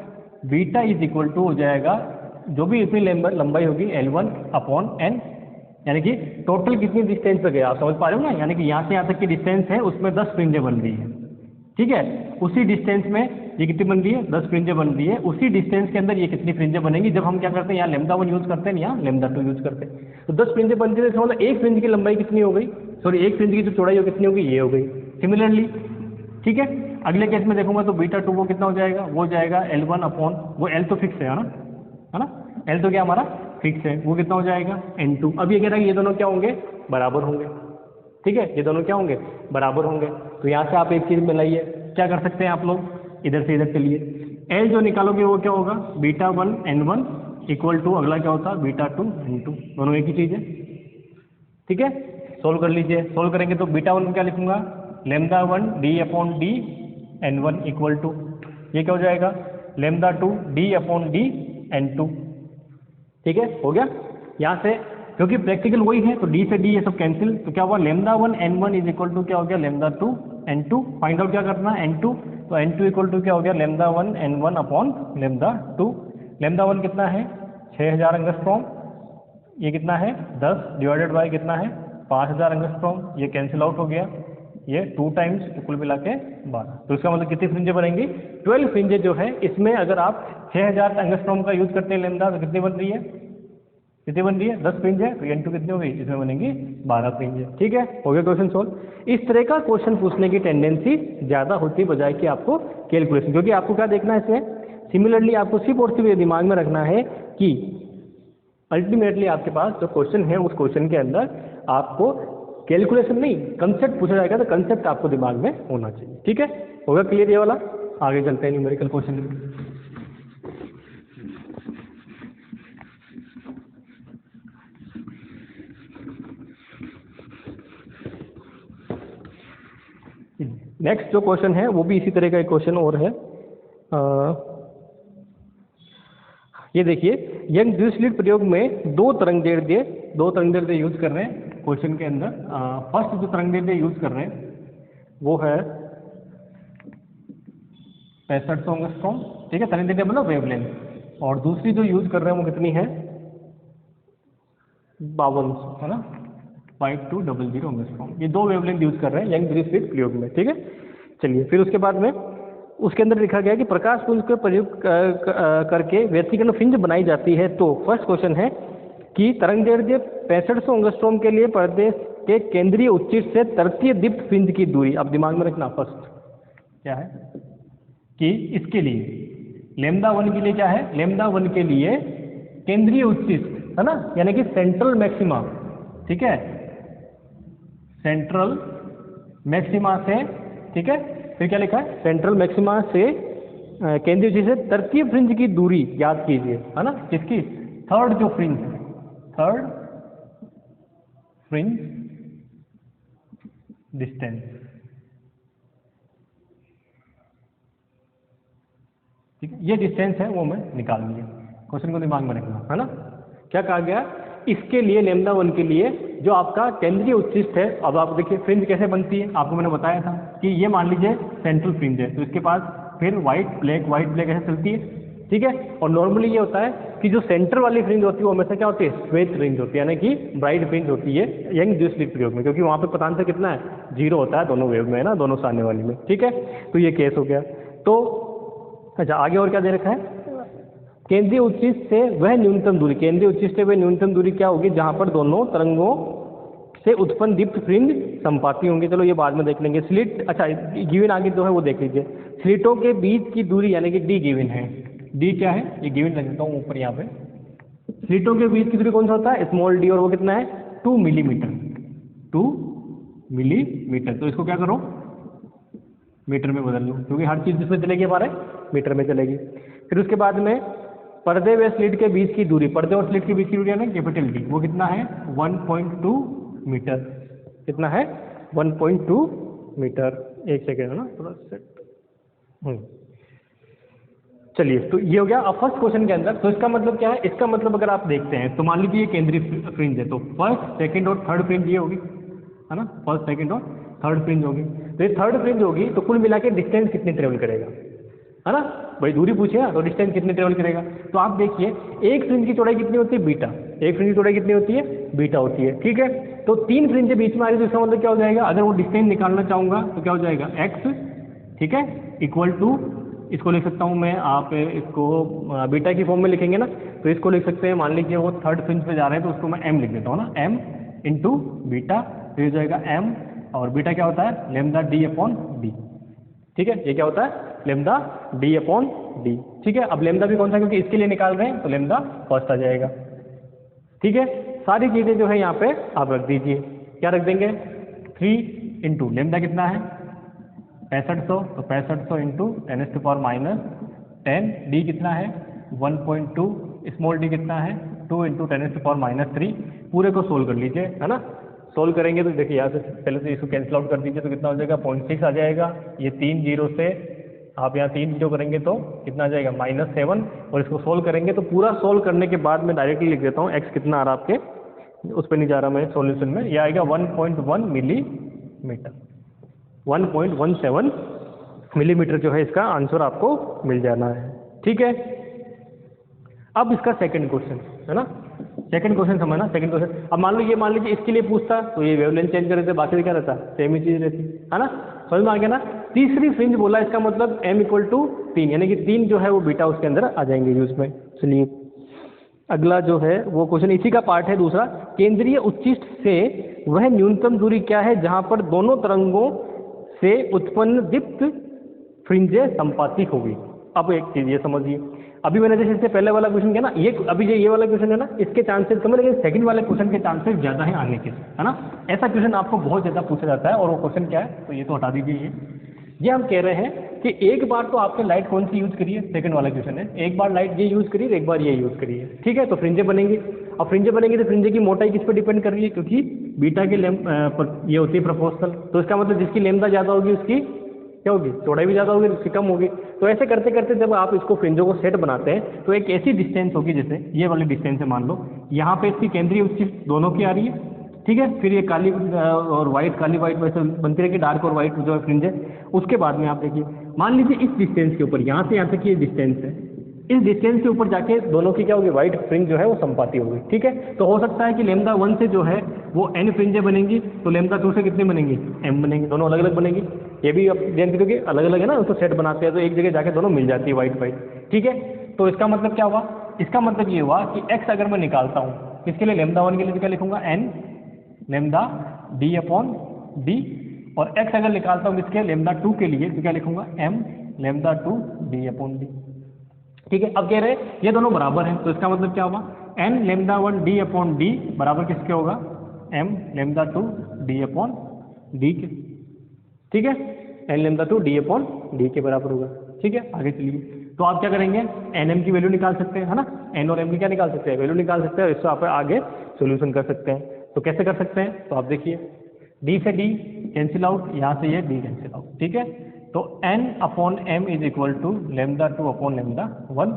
बीटा इज इक्वल टू हो जाएगा जो भी इतनी लंबाई होगी L1/n, यानी कि टोटल कितनी डिस्टेंस पे गया, आप समझ पा रहे हो ना। यानी कि यहाँ से यहाँ तक की डिस्टेंस है, उसमें 10 फ्रिंजें बन रही है, ठीक है। उसी डिस्टेंस में ये कितनी बन रही है, 10 फ्रिंजें बन रही है। उसी डिस्टेंस के अंदर ये कितनी फ्रिंजें बनेंगी, जब हम क्या करते हैं यहाँ λ1 यूज करते हैं, यहाँ λ2 यूज करते हैं। तो 10 फ्रिंजें बनती है, मतलब एक फ्रिंज की लंबाई कितनी हो गई, सॉरी एक फ्रिंज की जो चौड़ाई हो कितनी होगी, ये हो गई। सिमिलरली, ठीक है, अगले केस में देखूंगा तो β2 वो कितना हो जाएगा, वो जाएगा L1/, वो L तो फिक्स है ना, L तो क्या हमारा फिक्स है, वो कितना हो जाएगा n2। अब ये कह रहा है कि ये दोनों क्या होंगे, बराबर होंगे, ठीक है, ये दोनों क्या होंगे, बराबर होंगे। तो यहाँ से आप एक चीज मिलाइए, क्या कर सकते हैं आप लोग, इधर से इधर चलिए, L जो निकालोगे वो क्या होगा, β1/n1 इक्वल टू अगला क्या होता है β2/n2, दोनों एक ही चीज है, ठीक है। सोल्व कर लीजिए, सोल्व करेंगे तो β1 में क्या लिखूंगा, λ1 d/d/n1 इक्वल टू ये क्या हो जाएगा, λ2 d/d/n2, ठीक है, हो गया। यहाँ से क्योंकि प्रैक्टिकल वही है तो d से d ये सब कैंसिल, तो क्या हुआ λ1/n1 इज इक्वल टू क्या हो गया, λ2/n2। फाइंड आउट क्या करना है, n2, तो n2 इक्वल टू क्या हो गया, λ1/n1/λ2। λ1 कितना है, 6000 एंगस्ट्रॉम, ये कितना है 10 डिवाइडेड बाय कितना है 5000 एंगस्ट्रॉम, ये कैंसिल आउट हो गया, ये 2 टाइम्स तो कुल मिला के 12। तो इसका मतलब कितनी फ्रिंजें बनेंगी? 12 फ्रिंजें जो है इसमें अगर आप 6000 एंगस्ट्रॉम का यूज करते हैं लेमदा, तो कितनी बन रही है? कितनी बन रही है? 10 फ्रिंज है, तो n2 कितनी हो गई? इसमें बनेंगी 12 फ्रिंज। ठीक है, हो गया क्वेश्चन सोल्व। इस तरह का क्वेश्चन पूछने की टेंडेंसी ज़्यादा होती बजाय कि आपको कैलकुलेशन, क्योंकि आपको क्या देखना है इसमें? सिमिलरली आपको सिर्फ और सिर्फ ये दिमाग में रखना है कि अल्टीमेटली आपके पास जो क्वेश्चन है उस क्वेश्चन के अंदर आपको कैलकुलेशन नहीं, कंसेप्ट पूछा जाएगा, तो कंसेप्ट आपको दिमाग में होना चाहिए। ठीक है, होगा क्लियर ये वाला? आगे चलते हैं न्यूमेरिकल क्वेश्चन। नेक्स्ट जो क्वेश्चन है वो भी इसी तरह का एक क्वेश्चन और है। ये देखिए, यंग द्विस्लिट प्रयोग में दो तरंगदैर्ध्य यूज कर रहे हैं क्वेश्चन के अंदर। फर्स्ट जो तरंगदैर्ध्य यूज कर रहे हैं वो है 6500 एंगस्ट्रॉम। ठीक है, तरंगदैर्ध्य मतलब वेवलेंथ। और दूसरी जो यूज कर रहे हैं वो कितनी है? 5200, है ना, 5200 एंगस्ट्रॉम। ये दो वेवलेंथ यूज कर रहे हैं यंग द्विस्लिट प्रयोग में। ठीक है, चलिए फिर उसके बाद में उसके अंदर लिखा गया कि प्रकाश पुंज का प्रयोग करके व्यतिकरण फ्रिंज बनाई जाती है। तो फर्स्ट क्वेश्चन है कि तरंगदैर्ध्य 6500 एंगस्ट्रॉम के लिए पर्दे के केंद्रीय उच्चिष्ट से तृतीय दीप्त फ्रिंज की दूरी। अब दिमाग में रखना फर्स्ट क्या है कि इसके लिए लेमदा 1 के लिए क्या है? लेमदा 1 के लिए केंद्रीय उच्चिष्ट, है ना, यानी कि सेंट्रल मैक्सिमा। ठीक है, सेंट्रल मैक्सिमा से, ठीक है, फिर क्या लिखा है? सेंट्रल मैक्सिमा से केंद्रीय उच्चिष्ट से तृतीय फ्रिंज की दूरी याद कीजिए, है ना, किसकी? थर्ड जो फ्रिंज, थर्ड फ्रिंज डिस्टेंस। ठीक है, ये डिस्टेंस है वो मैं निकाल लिया। क्वेश्चन को दिमाग में रखना, है ना। क्या कहा गया? इसके लिए लेमदा 1 के लिए जो आपका केंद्रीय उच्चिष्ट है, अब आप देखिए फ्रिंज कैसे बनती है, आपको मैंने बताया था कि ये मान लीजिए सेंट्रल फ्रिंज है, तो इसके पास फिर व्हाइट ब्लैक ऐसे चलती है। ठीक है, और नॉर्मली ये होता है कि जो सेंटर वाली फ्रिंज होती है वो हमेशा क्या होती है? श्वेत फ्रिंज होती है, यानी कि ब्राइट फ्रिंज होती है यंग द्विस्लिट प्रयोग में, क्योंकि वहाँ पे पतांतर कितना है? 0 होता है दोनों वेव में, है ना, दोनों सामने वाली में। ठीक है, तो ये केस हो गया। तो अच्छा, आगे और क्या दे रखा है? केंद्रीय उच्चिष्ट से वह न्यूनतम दूरी, केंद्रीय उच्चिष्ट से वह न्यूनतम दूरी क्या होगी? जहां पर दोनों तरंगों से उत्पन्न दीप्त फ्रिंज संपाती होंगे। चलो ये बाद में देख लेंगे। स्लिट, अच्छा गिवन आगे जो है वो देख लीजिए। स्लिटों के बीच की दूरी यानी कि डी गिवन है। डी क्या है? ये गिवन रख देता हूँ ऊपर यहाँ पे। स्लिटों के बीच की दूरी कौन सा होता है? स्मॉल डी, और वो कितना है? 2 मिलीमीटर। 2 मिलीमीटर। तो इसको क्या करो? मीटर में बदल लो, क्योंकि हर चीज़ जिसमें चलेगी हमारे मीटर में चलेगी। फिर उसके बाद में पर्दे व स्लिट के बीच की दूरी, पर्दे और स्लिट के बीच की दूरी है ना कैपिटल डी, वो कितना है? 1.2 मीटर। कितना है? 1.2 मीटर। एक सेकेंड, है ना, थोड़ा सेट। चलिए, तो ये हो गया अब फर्स्ट क्वेश्चन के अंदर। तो इसका मतलब क्या है? इसका मतलब अगर आप देखते हैं तो मान लीजिए ये केंद्रीय फ्रिंज है, तो फर्स्ट, सेकंड और थर्ड फ्रिंज ये होगी, है ना, फर्स्ट, सेकंड और थर्ड फ्रिंज होगी। तो ये थर्ड फ्रिंज होगी, तो कुल मिला के डिस्टेंस कितनी ट्रेवल करेगा, है ना भाई? दूरी पूछे ना, तो डिस्टेंस कितनी ट्रेवल करेगा। तो आप देखिए एक फ्रिंज की चौड़ाई कितनी होती है? बीटा। एक फ्रिंज की चौड़ाई कितनी होती है? बीटा होती है। ठीक है, तो 3 फ्रिंज के बीच में आ रही है, तो इसका मतलब क्या हो जाएगा? अगर वो डिस्टेंस निकालना चाहूंगा तो क्या हो जाएगा? x, ठीक है, इक्वल टू, इसको लिख सकता हूँ मैं, आप इसको बीटा की फॉर्म में लिखेंगे ना, तो इसको लिख सकते हैं, मान लीजिए वो थर्ड फ्रिंज पे जा रहे हैं तो उसको मैं m लिख देता हूँ ना, m इंटू बीटा, तो ये जाएगा m, और बीटा क्या होता है? Lambda d upon D. ठीक है, ये क्या होता है? Lambda d upon D. ठीक है, अब लेमदा भी कौन सा, क्योंकि इसके लिए निकाल रहे हैं, तो लेमदा फर्स्ट आ जाएगा। ठीक है, सारी चीज़ें जो है यहाँ पे आप रख दीजिए। क्या रख देंगे? 3 इंटू लेमदा कितना है? 6500, तो 6500 इंटू 10⁻⁻10। डी कितना है? 1.2। स्मॉल डी कितना है? 2 इंटू 10⁻³ पूरे को सोल्व कर लीजिए, है ना। सोल्व करेंगे तो देखिए यहाँ से पहले से इसको कैंसिल आउट कर दीजिए, तो कितना हो जाएगा? 0.6 आ जाएगा। ये 3 जीरो से आप यहाँ 3 जीरो करेंगे तो कितना आ जाएगा? -7। और इसको सोल्व करेंगे तो पूरा सोल्व करने के बाद मैं डायरेक्टली लिख देता हूँ एक्स कितना आ रहा आपके, उस पर नहीं जा रहा मैं सॉल्यूशन में। यह आएगा 1.1 मिलीमीटर। 1.17 मिलीमीटर जो है इसका आंसर आपको मिल जाना है। ठीक है, अब इसका सेकंड क्वेश्चन, है ना। सेकंड क्वेश्चन समझना, सेकंड क्वेश्चन। अब मान लीजिए इसके लिए पूछता तो ये वेवलेंथ चेंज कर देते, बाकी क्या रहता, सेम ही चीज रहती है ना। समझ में आ गया ना। तीसरी फ्रिंज बोला, इसका मतलब m इक्वल टू 3, यानी कि 3 जो है वो बीटा उसके अंदर आ जाएंगे यूज में। चलिए अगला जो है वो क्वेश्चन इसी का पार्ट है दूसरा। केंद्रीय उच्चिष्ट से वह न्यूनतम दूरी क्या है जहां पर दोनों तरंगों से उत्पन्न दीप्त फ्रिंजें संपाती होगी। अब एक चीज ये समझिए, अभी मैंने जैसे इससे पहले वाला क्वेश्चन किया ना, ये अभी जो ये वाला क्वेश्चन है ना, इसके चांसेस कम है, लेकिन सेकंड वाले क्वेश्चन के चांसेस ज्यादा है आने के, है ना। ऐसा क्वेश्चन आपको बहुत ज्यादा पूछा जाता है। और वो क्वेश्चन क्या है, तो ये तो हटा दीजिए। ये हम कह रहे हैं कि एक बार तो आपने लाइट कौन सी यूज करी है, सेकंड वाला क्वेश्चन है, एक बार लाइट ये यूज करी है, एक बार ये यूज करी है, ठीक है। तो फ्रिंजें बनेंगी। अब फ्रिंजें बनेंगी तो फ्रिंजे की मोटाई किस पर डिपेंड कर रही है, क्योंकि बीटा के ये होती है प्रोपोर्शनल। तो इसका मतलब जिसकी लैम्डा ज्यादा होगी उसकी क्या होगी, चौड़ाई भी ज़्यादा होगी, उसकी कम होगी। तो ऐसे करते करते जब आप इसको फ्रिंजों को सेट बनाते हैं तो एक ऐसी डिस्टेंस होगी, जैसे ये वाली डिस्टेंस है, मान लो यहाँ पे इसकी केंद्रीय उच्चिष्ट दोनों की आ रही है, ठीक है। फिर ये काली और वाइट, काली वाइट वैसे बनती रहेगी, डार्क और वाइट जो फ्रिंज है। उसके बाद में आप देखिए, मान लीजिए इस डिस्टेंस के ऊपर, यहाँ से यहाँ तक ये डिस्टेंस है, इस डिस्टेंस के ऊपर जाके दोनों की क्या होगी, व्हाइट फ्रिंज जो है वो संपाती होगी, ठीक है। तो हो सकता है कि लैम्डा 1 से जो है वो n फ्रिंजें बनेंगी, तो लैम्डा 2 से कितनी बनेंगी, m बनेंगी, दोनों अलग अलग बनेगी। ये भी अब जानते हो कि अलग अलग है ना, उसको सेट बनाते हैं तो एक जगह जाके दोनों मिल जाती है व्हाइट व्हाइट, ठीक है। तो इसका मतलब क्या हुआ, इसका मतलब ये हुआ कि x अगर मैं निकालता हूँ, इसके लिए लैम्डा 1 के लिए क्या लिखूंगा, n lambda d upon d, और x अगर निकालता हूँ इसके लैम्डा 2 के लिए तो क्या लिखूंगा, m lambda 2 d upon d, ठीक है। अब कह रहे हैं ये दोनों बराबर हैं, तो इसका मतलब क्या होगा, n lambda 1 d upon d बराबर किसके होगा, m lambda 2 d upon d के, ठीक है। n lambda 2 d upon d के बराबर होगा, ठीक है। आगे चलिए, तो आप क्या करेंगे, nm की वैल्यू निकाल सकते हैं, है ना, n और m की क्या निकाल सकते हैं, वैल्यू निकाल सकते हैं, और इससे आप आगे सोल्यूशन कर सकते हैं। तो कैसे कर सकते हैं, तो आप देखिए, d से d कैंसिल आउट, यहाँ से ये d कैंसिल आउट, ठीक है। तो n upon m is equal to lambda 2 upon lambda 1।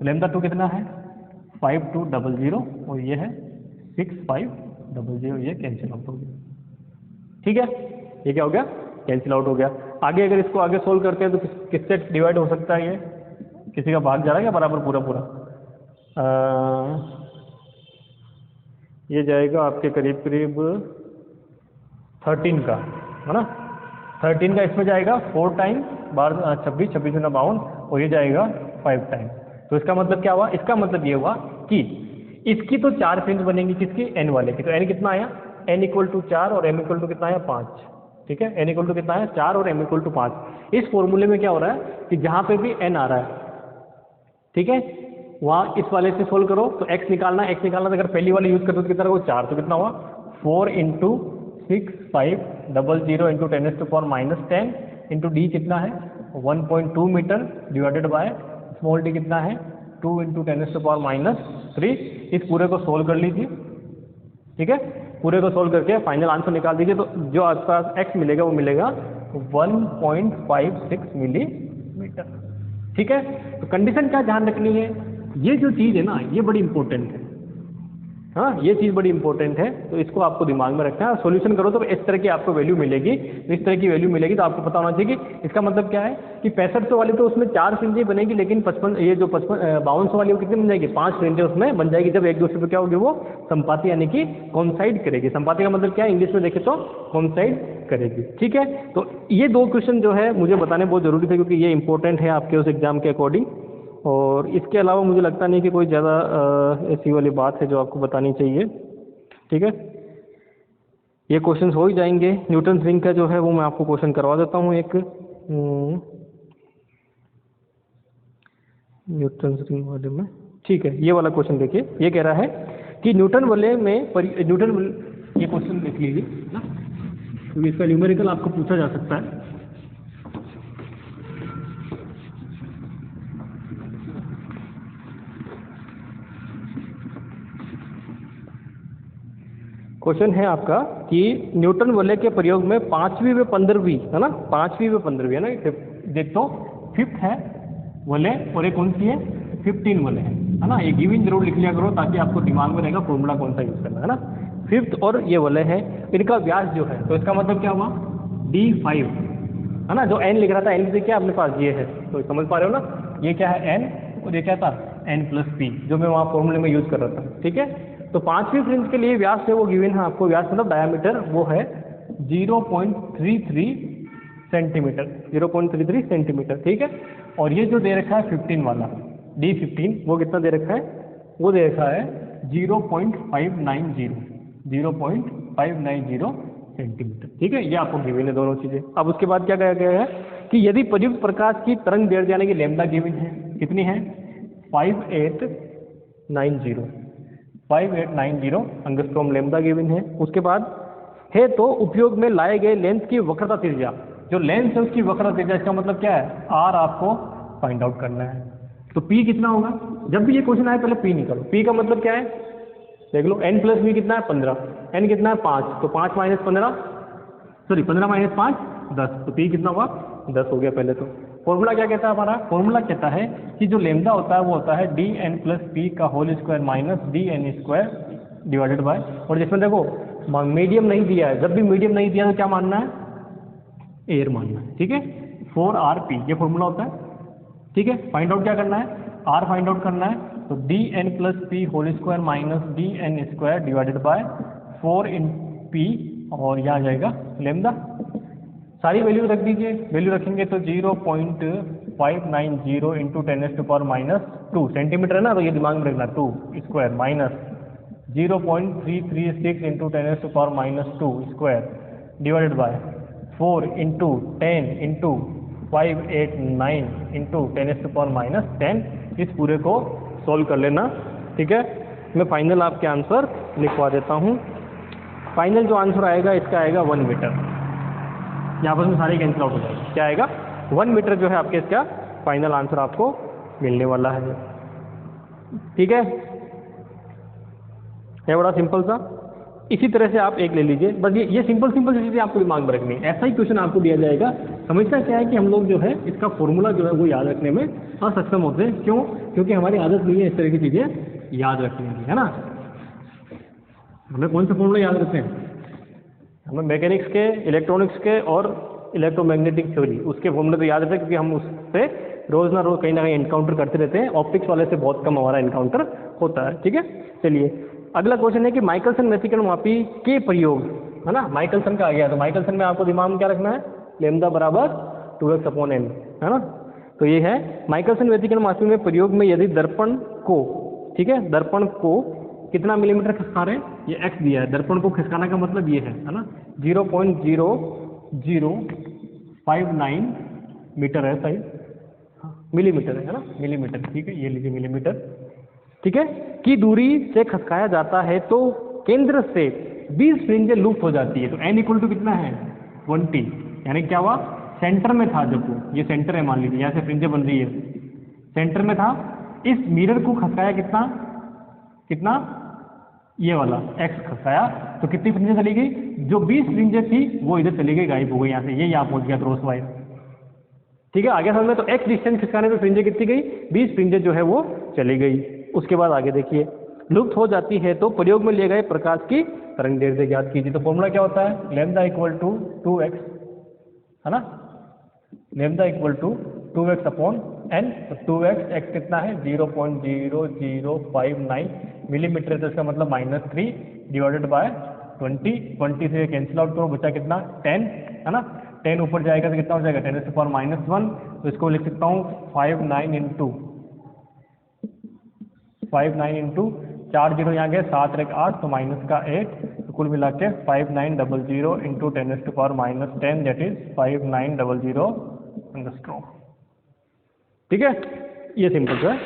Lambda 2 कितना है, 5200, और ये है 6500, ये कैंसिल आउट हो गया, ठीक है। ये क्या हो गया, कैंसिल आउट हो गया। आगे अगर इसको आगे सोल्व करते हैं तो किससे डिवाइड हो सकता है, ये किसी का भाग जा रहा है क्या बराबर पूरा पूरा, ये जाएगा आपके करीब करीब 13 का, है ना, 13 का इसमें जाएगा 4 टाइम, 26 26 गुना 52, और ये जाएगा 5 टाइम। तो इसका मतलब क्या हुआ, इसका मतलब ये हुआ कि इसकी तो 4 फ्रिंज बनेंगी, किसकी, n वाले की। तो n कितना आया, n इक्वल टू 4 और m इक्वल टू कितना आया, 5, ठीक है। n इक्वल टू कितना है, 4 और m इक्वल टू 5। इस फॉर्मूले में क्या हो रहा है कि जहाँ पे भी n आ रहा है, ठीक है, वहाँ इस वाले से सोल्व करो, तो x निकालना, x निकालना, तो अगर पहली वाली यूज करते हो तो कितना होगा, 4, तो कितना हुआ, 4 इंटू 6500 इंटू 10⁻⁻10 इंटू d कितना है, 1.2 metre divided by small d कितना है, 2 इंटू 10⁻³ इस पूरे को सोल्व कर लीजिए, ठीक है। पूरे को सोल्व करके फाइनल आंसर निकाल दीजिए, तो जो आपके पास x मिलेगा वो मिलेगा 1.56 मिलीमीटर, ठीक है। तो कंडीशन क्या ध्यान रखनी है, ये जो चीज़ है ना ये बड़ी इंपॉर्टेंट है, हाँ, ये चीज़ बड़ी इंपॉर्टेंट है, तो इसको आपको दिमाग में रखना है। सॉल्यूशन करो तो इस तरह की आपको वैल्यू मिलेगी, तो इस तरह की वैल्यू मिलेगी तो आपको पता होना चाहिए कि इसका मतलब क्या है कि 6500 वाली तो उसमें 4 फ्रिंजें बनेगी, लेकिन 5200 वाली वो कितनी बन जाएगी, 5 फ्रिंजें उसमें बन जाएगी, जब एक दूसरे पे क्या होगी, वो संपाती यानी कि कॉन्साइड करेगी। संपाती का मतलब क्या है, इंग्लिश में देखें तो कॉन्साइड करेगी, ठीक है। तो ये 2 क्वेश्चन जो है मुझे बताने बहुत जरूरी थे, क्योंकि ये इंपॉर्टेंट है आपके उस एग्जाम के अकॉर्डिंग, और इसके अलावा मुझे लगता नहीं कि कोई ज़्यादा ऐसी वाली बात है जो आपको बतानी चाहिए, ठीक है। ये क्वेश्चंस हो ही जाएंगे। न्यूटन रिंग का जो है वो मैं आपको क्वेश्चन करवा देता हूँ एक, न्यूटन रिंग वाले में, ठीक है। ये वाला क्वेश्चन देखिए, ये कह रहा है कि न्यूटन वलय में ये क्वेश्चन देख लीजिए ना, क्योंकि इसका न्यूमेरिकल आपको पूछा जा सकता है। क्वेश्चन है आपका कि न्यूटन वलय के प्रयोग में 5वीं व 15वीं, है ना, 5वीं व 15वीं, है ना, देख तो 5th है वलय और एक कौन सी है, 15 वलय है ना। ये गिवन जरूर लिख लिया करो ताकि आपको दिमाग में रहेगा फॉर्मूला कौन सा यूज करना है ना। 5th और ये वलय है, इनका व्यास जो है, तो इसका मतलब क्या हुआ, d5, है ना। जो n लिख रहा था, n से क्या अपने पास ये है, तो समझ पा रहे हो ना, ये क्या है n, और ये क्या था एन प्लस पी, जो मैं वहाँ फॉर्मूले में यूज कर रहा था, ठीक है। तो 5वीं फ्रिंज के लिए व्यास है वो गिवन है आपको, व्यास मतलब डायमीटर वो है 0.33 सेंटीमीटर, 0.33 सेंटीमीटर, ठीक है। और ये जो दे रखा है 15 वाला D15, वो कितना दे रखा है, वो दे रखा है 0.590 सेंटीमीटर, ठीक है। ये आपको गिवन है दोनों चीजें। अब उसके बाद क्या कहा गया है कि यदि प्रयुक्त प्रकाश की तरंग दैर्ध्य यानी कि लैम्बडा गिवन है, कितनी है 5890 एंगस्ट्रॉम लैम्बडा गिवन है। उसके बाद है तो उपयोग में लाए गए लेंस की वक्रता त्रिज्या, जो लेंस है उसकी वक्रता त्रिज्या, इसका मतलब क्या है आर आपको फाइंड आउट करना है। तो पी कितना होगा, जब भी ये क्वेश्चन आए पहले पी निकालो। पी का मतलब क्या है देख लो, एन प्लस बी कितना है 15, एन कितना है 5, तो 5 माइनस 15 सॉरी 15 माइनस 5 10, तो पी कितना हुआ 10 हो गया पहले तो। फॉर्मूला क्या कहता है हमारा, फॉर्मूला कहता है कि जो लेमडा होता है वो होता है डी एन प्लस पी का whole square minus D N square divided by, और जिसमें देखो मीडियम नहीं दिया है, जब भी मीडियम नहीं दिया तो क्या मानना है एयर मानना है, ठीक है। 4RP ये फॉर्मूला होता है, ठीक है। फाइंड आउट क्या करना है, आर फाइंड आउट करना है, तो D N plus P whole square minus D N square divided by 4 इन पी, और यहाँ आ जाएगा लेमडा। सारी वैल्यू रख दीजिए, वैल्यू रखेंगे तो 0.590 इंटू 10⁻⁻2 सेंटीमीटर है ना, तो ये दिमाग में रखना 2 square minus 0.336 into 10⁻⁻2 square divided by 4 into 10 into 589 into 10⁻⁻10। इस पूरे को सॉल्व कर लेना, ठीक है। मैं फाइनल आपके आंसर लिखवा देता हूँ। फाइनल जो आंसर आएगा इसका आएगा 1 मीटर, यहाँ पर सारे कैंसिल आउट हो जाएगा। क्या आएगा 1 मीटर जो है आपके इसका फाइनल आंसर आपको मिलने वाला है, ठीक है। ये बड़ा सिंपल सा। इसी तरह से आप एक ले लीजिए, बस ये सिंपल चीज़ें आपको दिमाग में रखनी है। ऐसा ही क्वेश्चन आपको दिया जाएगा। समझना क्या है कि हम लोग जो है इसका फॉर्मूला जो है वो याद रखने में असक्षम होते हैं। क्यों? क्योंकि हमारी आदत नहीं है इस तरह की चीज़ें याद रखने की, है ना। हमें कौन सा फॉर्मूला याद रखते हैं, हमें मैकेनिक्स के, इलेक्ट्रॉनिक्स के और इलेक्ट्रोमैग्नेटिक थ्योरी उसके फॉर्मूले तो याद रहते हैं, क्योंकि हम उससे रोज ना रोज कहीं ना कहीं एनकाउंटर करते रहते हैं। ऑप्टिक्स वाले से बहुत कम हमारा एनकाउंटर होता है, ठीक है। चलिए अगला क्वेश्चन है कि माइकलसन व्यतिकरण मापी के प्रयोग, है ना। माइकलसन का आ गया, तो माइकलसन में आपको दिमाग में क्या रखना है, लैम्बडा बराबर 2x/n, है ना। तो ये है माइकलसन व्यतिकरण मापी में प्रयोग में यदि दर्पण को, ठीक है, दर्पण को कितना मिलीमीटर खिसका रहे हैं, ये x दिया है। दर्पण को खिसकाना का मतलब ये है ना, 0.0059 मीटर है, सही मिलीमीटर है ना, मिलीमीटर, ठीक है। ये लीजिए मिलीमीटर, ठीक है, की दूरी से खसकाया जाता है तो केंद्र से 20 फ्रिंजें लुप्त हो जाती है। तो n इक्वल टू कितना है 20, यानी क्या हुआ सेंटर में था, जब ये सेंटर है मान लीजिए, यहाँ से फ्रिंजें बन रही है, सेंटर में था। इस मिरर को खसकाया कितना ये वाला x खसकाया, तो कितनी फ्रिंजें चली गई, जो 20 फ्रिंजें थी वो इधर चली गई, गायब हो गई यहाँ से, ये यहाँ पहुँच गया क्रॉस वायर, ठीक है। आगे समझ में, तो x डिस्टेंस खिसकाने पे फ्रिंजें कितनी गई, 20 फ्रिंजें जो है वो चली गई। उसके बाद आगे देखिए, लुप्त हो जाती है तो प्रयोग में लिए गए प्रकाश की तरंग दैर्ध्य ज्ञात कीजिए। तो फॉर्मूला क्या होता है, लैम्बडा इक्वल टू 2x, है ना, लैम्बडा इक्वल टू 2x/n। तो 2x, x कितना है 0.0059 मिलीमीटर, तो इसका मतलब -3 डिवाइडेड बाय 20 से कैंसिल आउट करो, बचा कितना 10, है ना। 10 ऊपर जाएगा तो कितना हो जाएगा 10⁻⁻1, तो इसको लिख सकता हूँ 59 इंटू 4 0 यहाँ गए, 7 और 8, तो माइनस का 8, तो कुल मिला के 5900 इंटू 10⁻10 दैट इज 5900 एंगस्ट्रॉम, ठीक है। ये सिंपल सा है।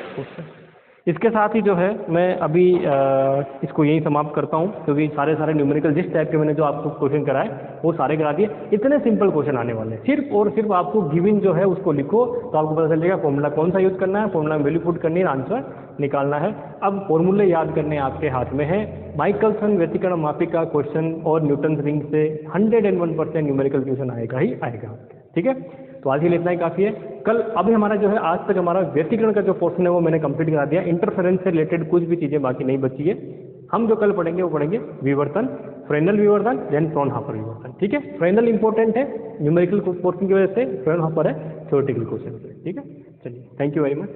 इसके साथ ही जो है मैं अभी इसको यहीं समाप्त करता हूँ, क्योंकि सारे न्यूमेरिकल जिस टाइप के मैंने जो आपको क्वेश्चन कराए वो सारे करा दिए। इतने सिंपल क्वेश्चन आने वाले हैं, सिर्फ और सिर्फ आपको गिवन जो है उसको लिखो तो आपको पता चलेगा फॉर्मूला कौन सा यूज करना है, फॉर्मूला में वैल्यू पुट करनी है, आंसर निकालना है। अब फॉर्मूले याद करने आपके हाथ में है। माइकलसन व्यतिकरण मापी का क्वेश्चन और न्यूटन रिंग से 101% न्यूमेरिकल क्वेश्चन आएगा ही आएगा, ठीक है। तो आज के लिए इतना ही काफ़ी है। कल अभी हमारा जो है आज तक हमारा व्यतिकरण का जो पोर्शन है वो मैंने कंप्लीट करा दिया। इंटरफेरेंस से रिलेटेड कुछ भी चीज़ें बाकी नहीं बची है। हम जो कल पढ़ेंगे वो पढ़ेंगे विवर्तन, फ्रेनेल विवर्तन, देन फ्रॉनहोफर विवर्तन, ठीक है। फ्रेनेल इंपॉर्टेंट है न्यूमेरिकल पोर्शन की वजह से, फ्रॉनहोफर है थ्योरेटिकल क्वेश्चन, ठीक है। चलिए, थैंक यू वेरी मच।